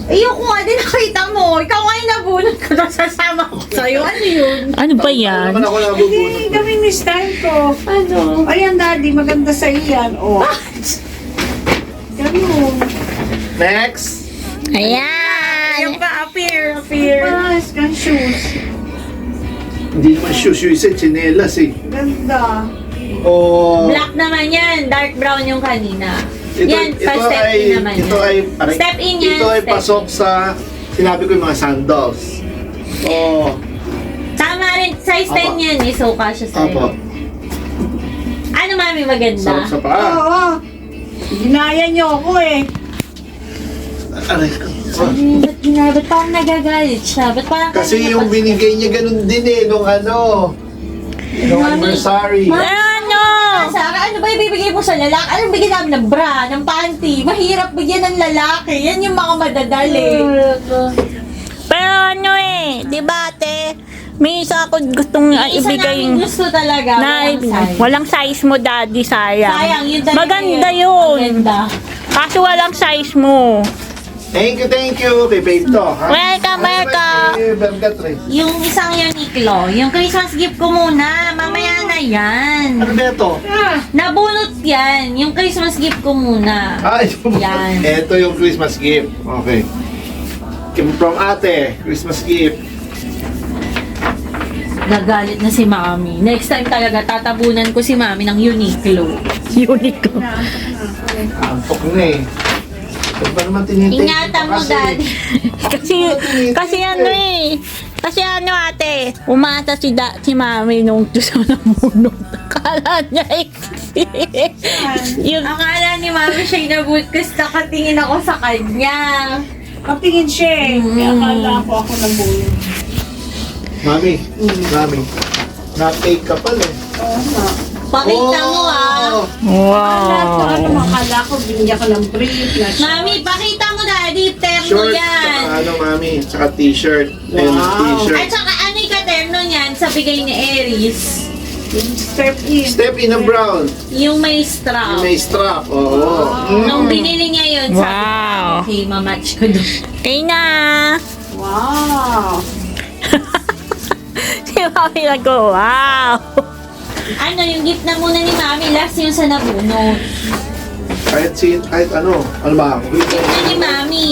Ayoko nga din nakita mo. Ikaw nga yung nabunot ko na sasama ko sa'yo. Ano yun? Ano ba Ano yan? naman ako Hindi, nabubunot. gawin ni style ko. Ano? Ayan, daddy, maganda sa iyan. Oh. Ganun. Next! Ayan! Yung pa, appear. Paras, gan shoes. Hindi naman shoes yung isa, tsinelas eh. Ganda. Oh, Black naman yan. Dark brown yung kanina. Yan, ito pa-step ay, in naman ito yan. ay, aray, Step in yan, ito ay step pasok sa, sinabi ko yung mga sandals. Oh, Tama rin. Size 10 Apo. yan eh. So, kasya opo. sa'yo. Ano, Mami? Maganda? Sarap sa paa. Oo. Ginaya niyo ako eh. Aray ko. Ba't parang nagagalit siya? Ba't parang Kasi kanina yung pa- binigay niya ganun din eh, nung ano, nung Mami. anniversary. Ano? Sarah, ano ba ibibigay mo sa lalaki? Anong bigyan namin ng bra, ng panty? Mahirap bigyan ng lalaki. Yan yung mga madadali. Pero ano eh, di ba ate? May isa ako gustong Isa ibigay namin gusto talaga. na walang size. walang size mo daddy, sayang. Sayang, yun talaga Maganda yun. yun. Maganda. Kaso walang size mo. Thank you. Kay Babe to. Ha? Welcome, welcome. Kay Bergatry. Yung isang Uniqlo, yung Christmas gift ko muna. Mamaya na yan. Ano ba ito? Nabunot yan. Yung Christmas gift ko muna. Ah, ito. Yan. Ito yung Christmas gift. Okay. From ate, Christmas gift. Nagalit na si Mami. Next time talaga, tatabunan ko si Mami ng Uniqlo. Uniqlo. Antok na eh. Ba't ba naman tinitake? Ingatan mo, Daddy. Kasi ano eh. Kasi ano ate, umasa si mami nung gusto na munot. Akala niya yung Akala ni Mami siya inabot kasi nakatingin ako sa kanya. Kaptingin siya eh. Kaya akala ko ako nabulong. Mami, na-take ka pala eh. Oo nga. Pakita mo ah. Oh, wow. Ano Kala ko, binigyan ko ng brief na siya. Mami, pakita mo daddy, terno Short, yan. saka ano, mami, saka t-shirt. And Wow. t-shirt. At saka ano yung katerno niyan sa bigay ni Aries? Step in. Step in na brown. Yung may strap. May strap. Oo. Nung binili niya yun, sabi ko, Wow. okay, mamatch ko doon. Tina! Wow. Si Mami nag-go, wow! Ano, yung gift na muna ni Mami, last yung sa nabunot. Kahit ano. Ano ba? Gift na ni Mami.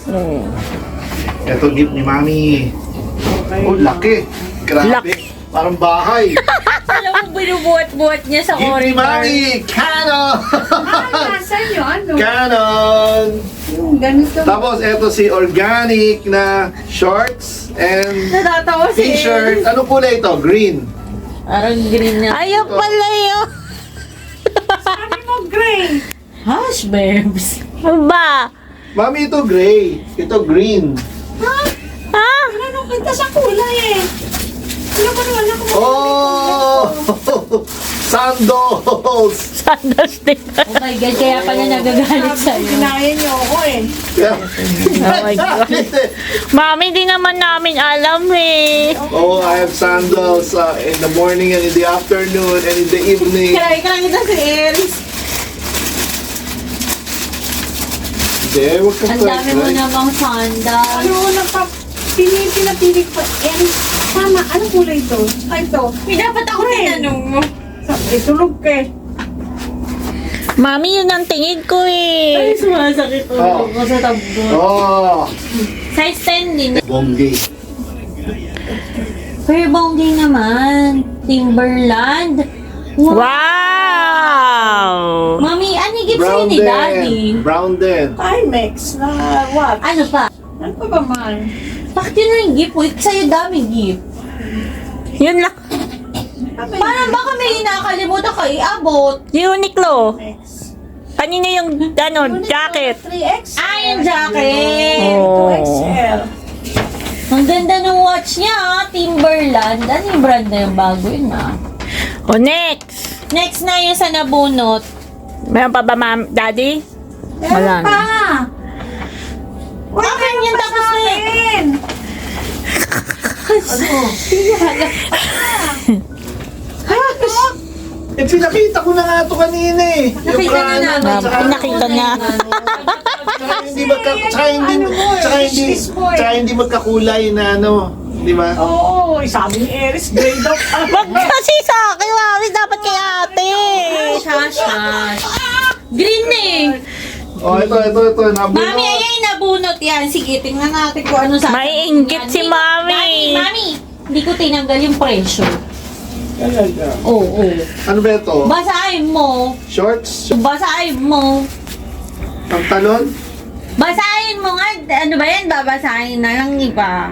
Oo. Ito gift ni mami. Okay. Oh, laki. Grabe. Laki. Parang bahay. Alam mo, binubuhat-buhat niya sa Gift ni corridor. mami. Canon. Nasaan yun? Ano? Canon. Yung ganito. Tapos ito si organic na shorts and Natatawa si t-shirt. Aries. Ano kulay ito? Green. Parang green na. Ayaw pala yun! Ano mo, Gray? Hush, babes. Ano ba? Mami, ito gray. Ito green. Ha? Ano kita sa kulay eh? Ano ba naman ako? Oh! Sandals! Sandals din. Oh my God, kaya pala nagagalit sa'yo. Kinayan niyo ako eh. Oh my God. Mami, di naman namin alam eh. Oh, I have sandals in the morning and in the afternoon and in the evening. Kaya lang ito si Aries. Hindi, huwag kang Ang dami mo try. namang sandal. Ano, pinapili ko. Eh, tama. Anong kulay ito? Ay, ito. Dapat ako tinanong mo. Tulog ka eh. Mami, yun ang tingin ko Ay, eh. sumasakit Oh. ko sa tablo. Oh! Size 10 din. Bonggi. Fair Bonggi naman. Timberland. Wow. Wow! Mami, ano yung gift sa'yo Brown ni Daddy? din. Brown din. Timex na what? Ano pa? Ano pa ba man? Bakit yun na yung gift? Uy, sa'yo daming gift. Yun lang. Parang baka may nakakalimutan ka iabot. Uniqlo. Timex. Kanina yung, ano, jacket. 3X. Ah, yung jacket. Oh. 2XL. Ang ganda ng watch niya, ah. Timberland. Ano yung brand na yung bago yun, ah? O, next. Next na yung sa nabunot. Meron pa ba, ma'am, daddy? Wala Meron na. pa. Akin yun, tapos na yun. Akin. Eh, pinakita ko na nga ito kanina eh. Nakita na namin. tsaka- Pinakita niya. Tsaka hindi tsaka hindi magkakulay na ano. Di ba? Oo, sabi ni Eris, grade up. Wag kasi sa akin, mami. Dapat kay ate. Shashash. Green na eh. Oh, ito. Nabunot. Mami, ayan, nabunot yan. Sige, tingnan natin kung ano sa... May inggit si Mami. Mami, hindi ko tinanggal yung presyo. Talaga. Oo. Ano ba ito? Basahin mo. Shorts? Basahin mo. Pantalon? Basahin mo nga. Ano ba yan? Babasahin na lang iba.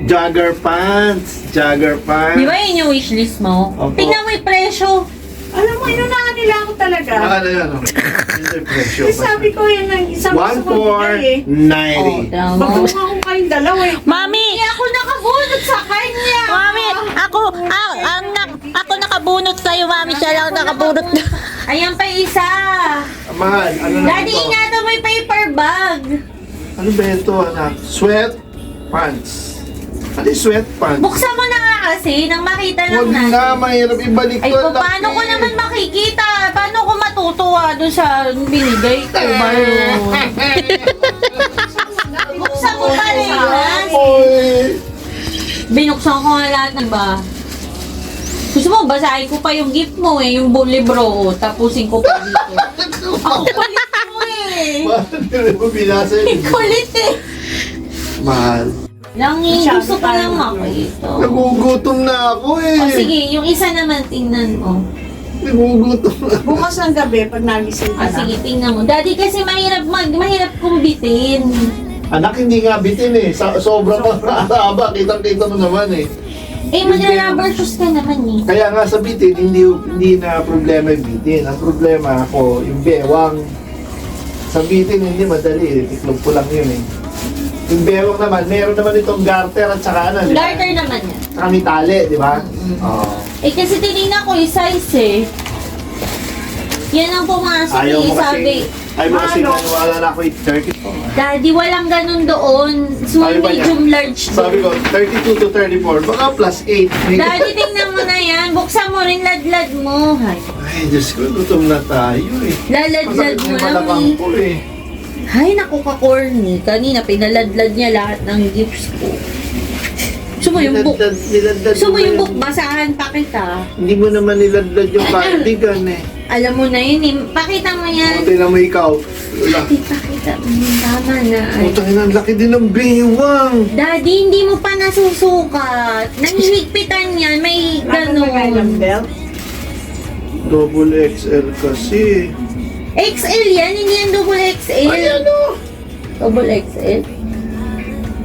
Jogger pants. Jogger pants. Di ba yun yung wishlist mo? Opo. Tingnan mo yung presyo. Alam mo, inunahan nila ako talaga. Ano yan? Hindi presyo. Kasi sabi ko yun, isang gusto ko bigay eh. 1,490. tama. Makuha ko kayong dalawa eh. Mami! Hindi ako nakabunot sa kanya. Mami! Ako nakabunot sa'yo, mami. Siya lang nakabunot na. Ayan pa isa. Mahal, ano na Daddy, ito? ingatan mo yung paper bag. Ano ba ito, anak? Sweat pants. Ano yung sweat pants? Buksan mo na nga kasi nang makita lang Huwag natin. na, mahirap ibalik Ay, to. paano ko naman makikita? Paano ko matutuwa doon sa binigay ko ba yun? Buksan mo pa rin, ha? Oy! Binuksan ko nga lahat ng ba? Gusto mo, basahin ko pa yung gift mo eh, yung libro, tapusin ko pa dito. Ako kulit mo eh. Mahal, hindi mo binasa yun. Kulit eh. Mahal. Lang gusto ko lang makita. Nagugutom na ako eh. O sige, yung isa naman tingnan mo. Nagugutom na. Bukas ng gabi, pag nagising ka Ah, na. sige, tingnan mo. Daddy, kasi mahirap kumbitin. Anak, hindi nga bitin eh. Sobra pa haba. Kitang-kita mo naman eh. Eh, mag-rubber shoes ka naman eh. Kaya nga sa bitin, hindi na problema yung bitin. Ang problema ako, yung bewang. Sa bitin, hindi madali eh. Tiklog ko lang yun eh. Yung bewang naman, meron naman itong garter at saka ano, di ba? Garter naman yan. Saka may tali, di ba? Oo. Eh, kasi tinignan ko yung size eh. Yan ang pumasok Ayaw eh, mo sabi. Ayaw mo kasi maniwala na ako 30. Daddy, walang ganun doon. Small, Sabi ba niya? medium, large. Sabi ko, 32 to 34, baka plus 8. Daddy, tingnan mo na yan. Buksan mo rin, ladlad mo. Hay. Ay, Diyos ko, gutom na tayo eh. Laladlad mo lang Malakang eh. ko eh. Hay, naku ka corny. Kanina, pinaladlad niya lahat ng gifts ko. Gusto mo yung book? Niladlad Gusto mo yung yan. book? Basahan pa kita. Hindi mo naman niladlad yung cardigan eh. Alam mo na yun eh. Pakita mo yan. Kunti na mo ikaw. Wala. Daddy, pakita mo. Tama na. Ay. Putang ina, ang laki din ng bewang. Daddy, hindi mo pa nasusukat. Nanghihigpitan yan. May ganun. Double XL kasi. XL yan. Hindi yan double XL. Ay, ano? Double XL.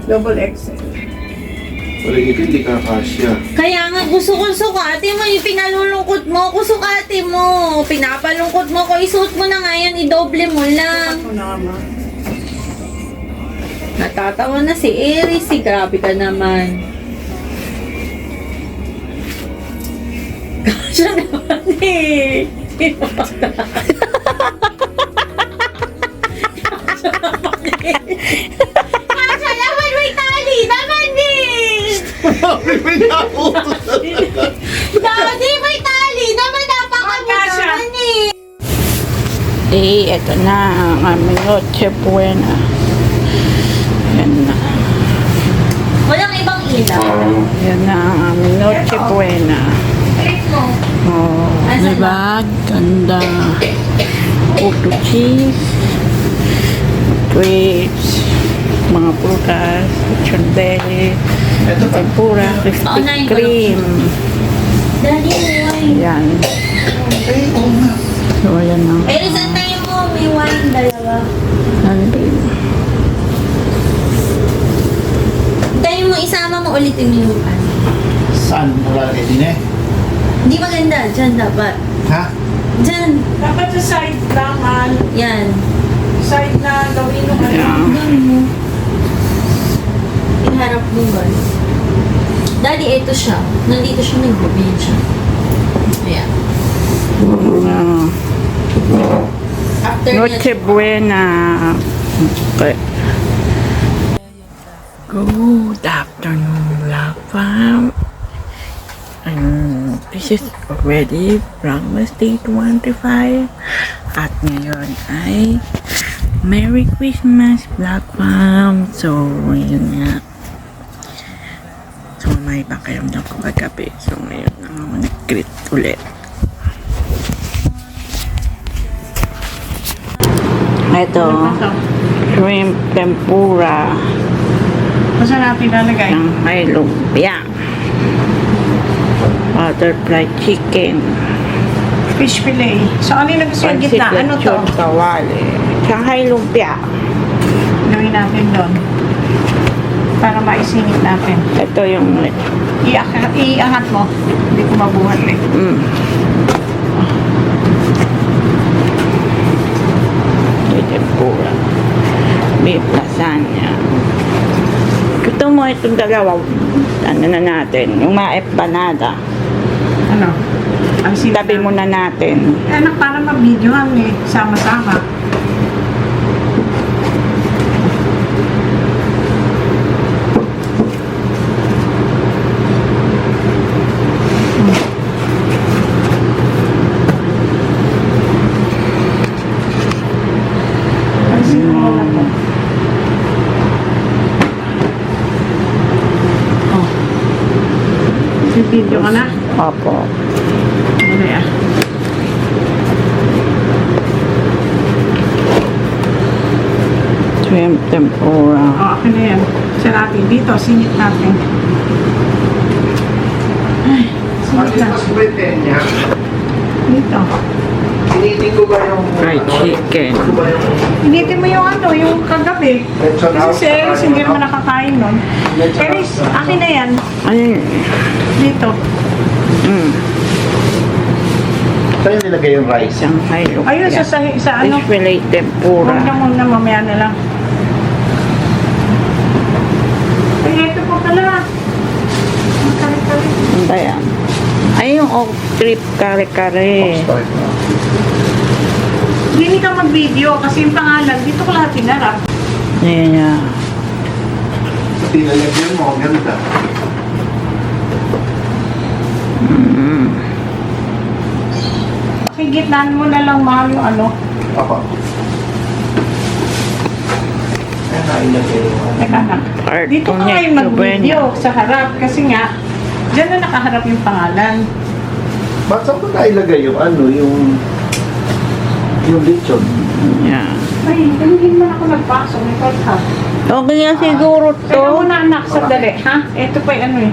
Double XL. Wala ito, hindi ka kasya. Kaya nga gusto ko sukatin mo. Yung pinalulungkot mo, ko sukatin mo. Pinapalungkot mo ko. Isuot mo na ngayon. I-doble mo lang. Ako naman. Natatawa na si Aries. Grabe ka naman. Kasya naman eh. Kasya naman, may tali naman eh. May nautos na. Daddy, may tali naman. Napakabuti Kasya. naman eh. Eto na ang aming Noche Buena. Yan na. Walang ibang ilaw. Yan na ang aming Noche Buena. Click mo. Oh, Asan diba? Ganda. Auto cheese. Grapes. Mga prutas. Chardeli. Tempura. Krispy Paunahin ko lang. Kreme. Daddy, wine. Yan. So, yan na. Aries, antayin mo. May wine, dalawa. Nandun. Antayin mo, isama mo ulitin yung ano. Saan? Wala rin din eh. Hindi maganda. Diyan dapat. Ha? Diyan. Dapat sa side naman. Yan. Side na gawin mo ano. Yan. Doon mo. Iharap mo ba? Daddy, ito siya. Nandito siya, nag-bobin siya. Ayan. Yan. After Noche niya, Buena. Okay. Good afternoon, Vlog Fam. And this is already Vlogmas Day 25. At ngayon ay Merry Christmas, Vlog Fam. So, yun nga. So, may pakiramdam ko kagabi. So, ngayon na ako nag-greet ulit. Ito, shrimp tempura Basta natin lalagay. ng may lumpia. Butterfly chicken. Fish fillet. So, ano yung gusto yung Pansit gitna? Ano to? lechon kawali. Shanghai lumpia. Gawin natin doon. Para maisingit natin. Ito yung Iangat mo. Hindi ko mabuhat eh. May tempura. Beef lasagna. Gusto mo itong dalawa. Ano na natin? Yung maempanada. Ano? Ang Tabi muna natin. Anak, para mag-videohan eh. Sama-sama. Ay, sino mo lang po? Oh. May video ka na? Opo. Ano yan? Shrimp tempura. O, akin na yan. Sa natin. Dito, singit natin. Ay, singit na. Mas pretend niya. Dito. Hinitin ko ba yung... Fried chicken. Hinitin ko ba yung... Hinitin mo yung ano, yung kagabi. Lechon Kasi house? si Eris, hindi naman nakakain nun. Eris, akin na yan. Ayun. Dito. Saan yung nilagay yung rice? Shanghai lumpia. Ayun, sa ano. Fish fillet tempura. Huwag na mamaya na lang. Ay, ito po pala. Ang kare-kare. Ano ba yan? Ay, yung oak trip kare-kare. Start na. Hindi ka mag-video kasi yung pangalan, dito ko lahat hinarap. Ayan niya. Pinalagyan mo, ganda. Higitnan mo na lang, ma'am, yung ano. Ako. Ayan, nailagay mo. Teka na. Art Dito ka ngayon mag-video sa harap kasi nga, dyan na nakaharap yung pangalan. Ba't saan ba nailagay yung ano, yung lechon? Yeah. Ay, hindi man ako nagpasok. Ikaw ka. Okay nga siguro Teka to. muna anak, sandali, ha? Ito pa yung ano eh.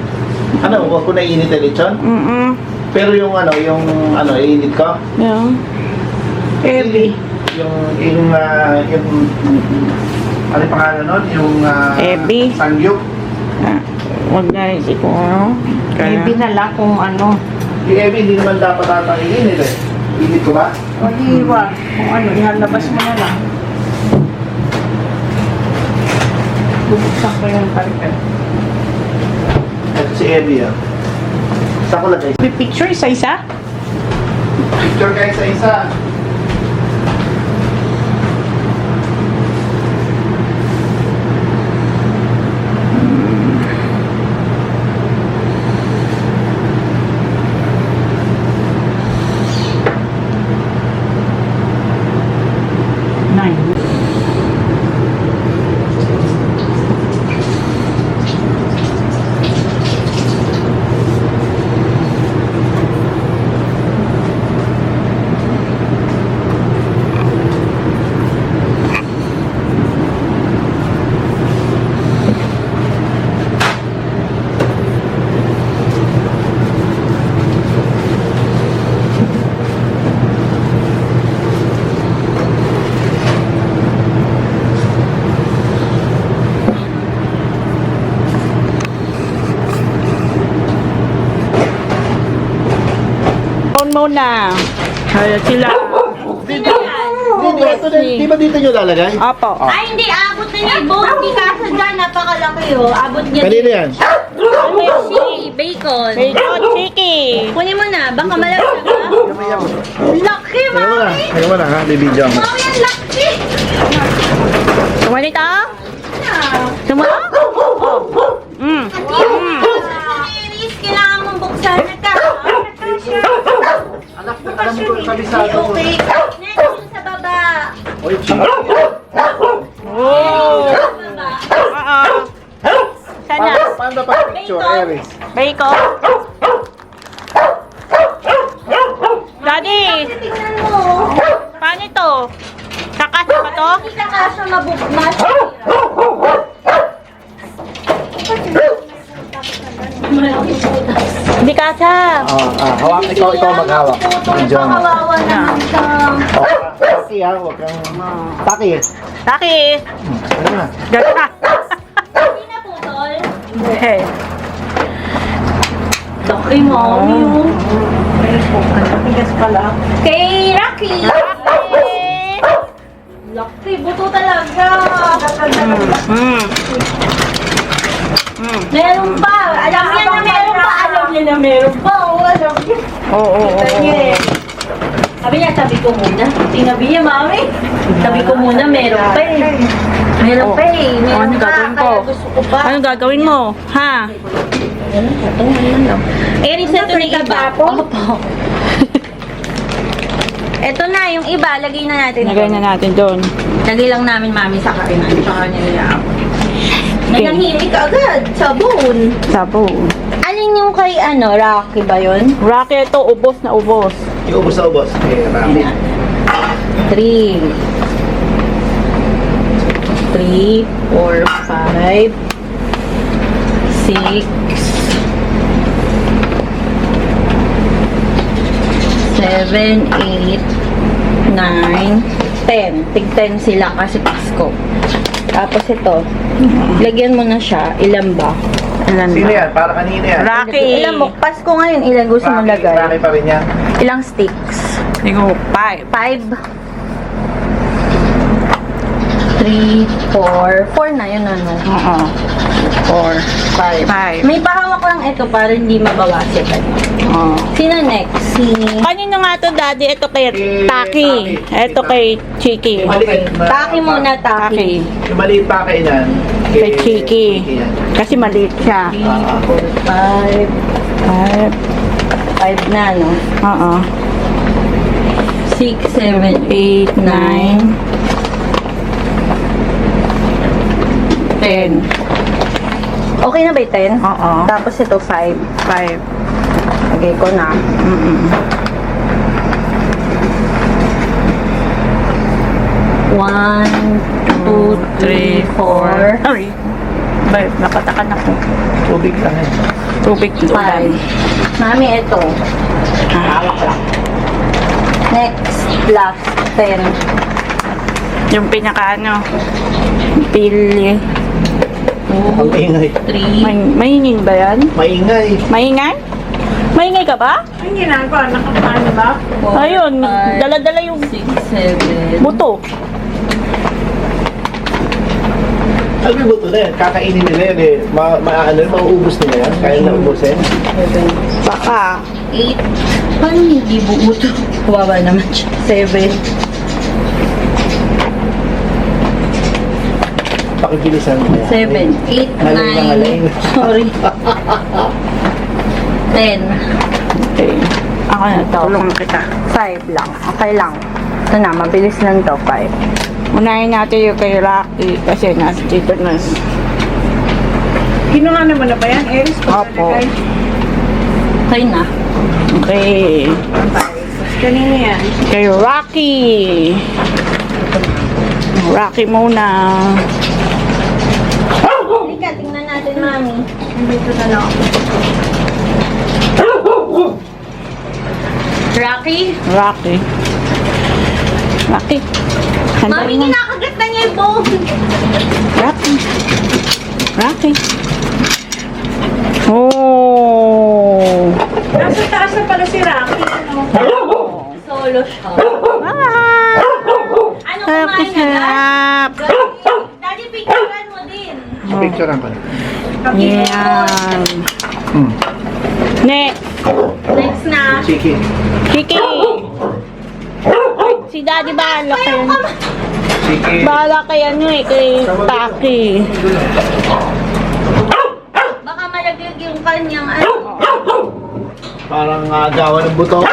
Ano, huwag ko nainit na lechon? Pero yung iinit ko? Yeah. Heavy. Yung ano yung pangalan nun? Yung, Ebi. Sangyup. Huwag na rin siguro. Heavy na lang kung ano. Yung Ebi, hindi naman dapat atang iinit eh. Init ko ba? O hiwa. Kung ano, ihalabas mo na lang. Bubuksan ko yung palitan. Ito si Ebi ah. Saan ko lagay? May picture isa-isa? Picture kayo sa isa. Nine. On muna. Kaya sila. Di ba dito nyo lalagay? Opo. Ay, hindi. Abot na niya. Buong di kasa dyan. Napakalaki oh. Abot niya. Kanino yan? Hershey, bacon. Bacon chicken. Kunin mo na. Baka malaki ka. Laki, Kaya mo na. mami. Kaya mo na ha. Bibidyo ako. Mami, ang laki. Sumali ta? Sumali? Iris, kailangan mong buksan na ka. Anak, alam mo kung kabisado ko. Okay. Next, yung sa baba. Oy, ching. Oh. Sa baba. Sana. Paano pa picture, Eris? Bacon. Daddy, Tingnan mo. paano ito? Kakasa ba to? Hindi ka kasya mabukmas. Hindi kasa. Hawak, ikaw maghawak. Bidyo mo. Kawawa naman siya. Taki ha, huwag kang... Taki. Taki. Ano na? Gata. Hindi na putol. Hey. Laki, mami. Tigas pala. Kay Rocky. Laki, buto talaga. Meron pa. Alam niya na meron pa. Alam niya na meron pa. Oo, alam niya. Oo. Kita niya eh. Sabi niya, tabi ko muna. Sinabi niya, mami. Tabi ko muna, meron pa eh. Meron pa eh. Meron Ano pa. gagawin ko? Kaya gusto ko pa. Anong gagawin mo? Ha? Eh, reset na yung iba. Opo. Ito na, yung iba. Lagay na natin. Lagay na natin doon. Lagay lang namin, mami, sa kainan. Tsaka nila. Nanahimik agad. Sabon. Sabon. Alin yung kay Rocky ba yun? Rocky, ito, ubos na ubos. Yung ubos na ubos. Okay, marami. 3, 4, 5, 6, 7, 8, 9, 10. Tig 10 sila kasi Pasko. Tapos ito, lagyan mo na siya. Ilan ba? Ilan Sino ba? yan? Para kanina yan. Rocky. Ilan mo? Pasko ngayon, ilan gusto mo lagay? Rocky pa rin yan. Ilang sticks? Siguro, 5. 5. 3, 4. 4 na yun, ano? Oo. 4, 5. 5. May pahawak lang ito para hindi mabawasan. Oh. Sino next? Si... Kanino nga to, Daddy? Ito kay Taki. Ito kay Chiki. Maliit na- Taki muna, Taki. Yung maliit pa kainan. Kay Chiki. yan. Kasi maliit siya. 5 na, no? Oo. 6, 7, 8, 9, 10. Okay na ba yung 10? Oo. Tapos ito 5. 5. Lagay ko na. One, 2, 3, 4, Ay. Ba, napatakan ako. Tubig lang yan. Tubig ulan. 5. Mami, ito. Hawak lang. Next, last, 10. Yung pinaka ano, pili. Ang ingay. 3, Maingin ba yan? Maingay. Maingay? Maingay ka ba? Ang ginagawa, nakapano ba? 4, Ayun, dala-dala yung 6, 7. buto. Alam mo ito na yan, kakainin nila yan eh. Mauubos nila yan, kaya na ubusin. Baka. 8. Paano hindi buo to? Kawawa naman siya. 7. Pakibilisan mo yan. 7, 8, Maling. 9. Sorry. 10. Okay. Ako na to. Tulungan kita. 5 lang. Okay lang. Ito na, mabilis lang to. 5. Unahin natin yung kay Rocky kasi nasa dito na. Kinuha naman na ba yan, Eris? Opo. Okay na. Okay. Kanina yan. Kay Rocky. Rocky muna. Halika, tingnan natin, Mami. Dito na lang. Rocky? Rocky. Rocky. Handa Mami, mo. kinakagat na niya yung bone. Rocky. Rocky. Oh. Nasa taas na pala si Rocky. Ano? Solo siya. Ah. Ano Sarap kumain na, sarap. Daddy, picturean mo din. Picturean ko na. Yan. Next. Next na. Chicken. Kiki. Si Daddy bahala kayo. Chicken. Bahala kay ano eh, kay Taki. Baka malaglag yung kanyang ano. Parang gawa ng buto.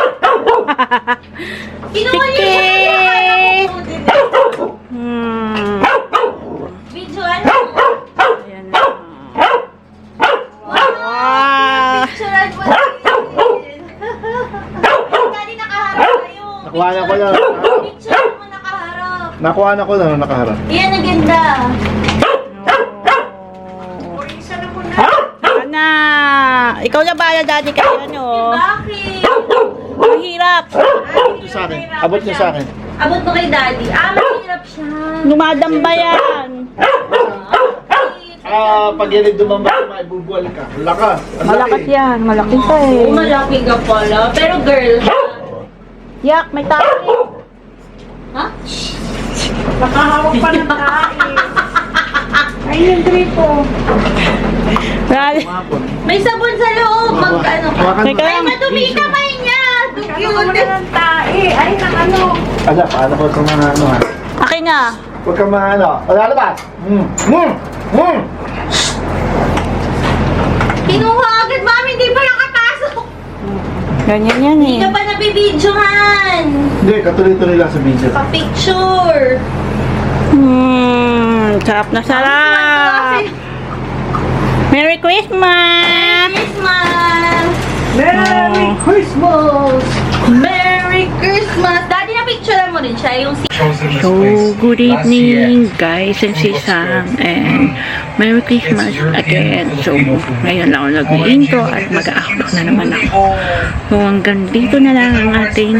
Kinuha niya Sige. siya. Akala ko po din. Video ano? Ayan na. Wow! Picturean mo din. Daddy, nakaharap kayo. Nakuha na ko lang. Picture mo nakaharap. Nakuha na ko lang nakaharap. Yan, ang ganda. O, isa na muna. Ana, ikaw na bahala Daddy kay ano. Bakit? Mahirap. Ito sa akin. Abot niyo sa akin. Abot mo kay Daddy. Mahirap siya. Lumadamba yan. Pag yan ay dumamba, maibubuwal ka. Lakas. Ang Malakas laki. yan. Malaki ka eh. Oo, malaki ka pala. Pero girl, Yak, may taki. ha? Nakahawak pa ng kain. Ay, yung gripo. Daddy. Umapon. May sabon sa loob. Mag ano ka. Hawakan mo. Teka Ay, lang. madumi yung kamay niya. Too Ano mo cute. na ng tae? Ay, ng ano. Ala, paano ko ito mga ano ha? Akin na. Huwag ka mga ano. Lalabas. Kinuha agad, Mami. Hindi pa nakapasok. Ganyan yan eh. Hindi ka pa nabibidyohan. Hindi, katuloy-tuloy lang sa video. Pa-picture. Sarap na sarap. Merry Christmas. Christmas. Merry Christmas! Merry Christmas. Daddy, na-picturean mo din siya. Yung So, good evening guys and si Sam and Merry Christmas again. So, ngayon lang ako nag-intro at mag-outro na naman ako. So, hanggang dito na lang ang ating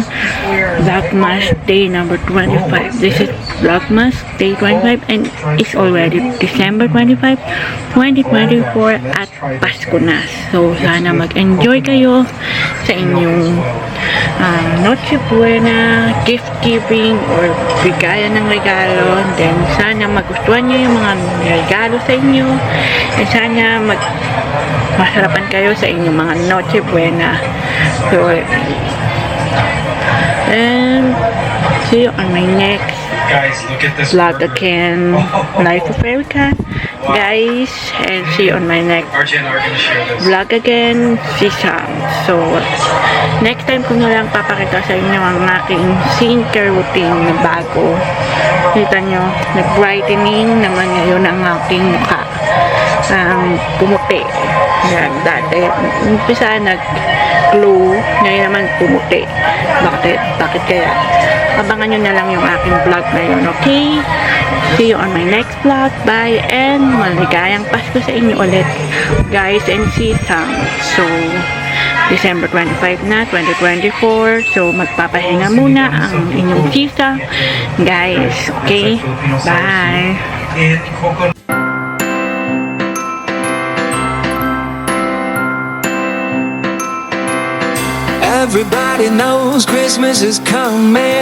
Vlogmas Day number 25. This is Vlogmas Day 25 and it's already December 25, 2024 at Pasko na. So, sana mag-enjoy kayo sa inyong Noche Buena, gift giving, or bigayan ng regalo. Then, sana magustuhan nyo yung mga regalo sa inyo. And sana masarapan kayo sa inyong mga Noche Buena. So, and see you on my next Guys, look at this vlog burger. again. Life of Erica, guys, and see you on my next RJ and I are gonna share this. vlog again, si Sam. So, next time ko na lang papakita sa inyo ang aking skincare routine na bago. Kita nyo, nag-brightening naman ngayon ang aking mukha. Pumuti. Yan, dati, umpisa nag-glow, ngayon naman pumuti. Bakit kaya? Abangan nyo na lang yung aking vlog na yun, okay? See you on my next vlog. Bye, and maligayang Pasko sa inyo ulit, guys, and see Sam. So, December 25 na, 2024. So, magpapahinga muna ang inyong sisa, guys. Okay? Bye! In coconut. Everybody knows Christmas is coming.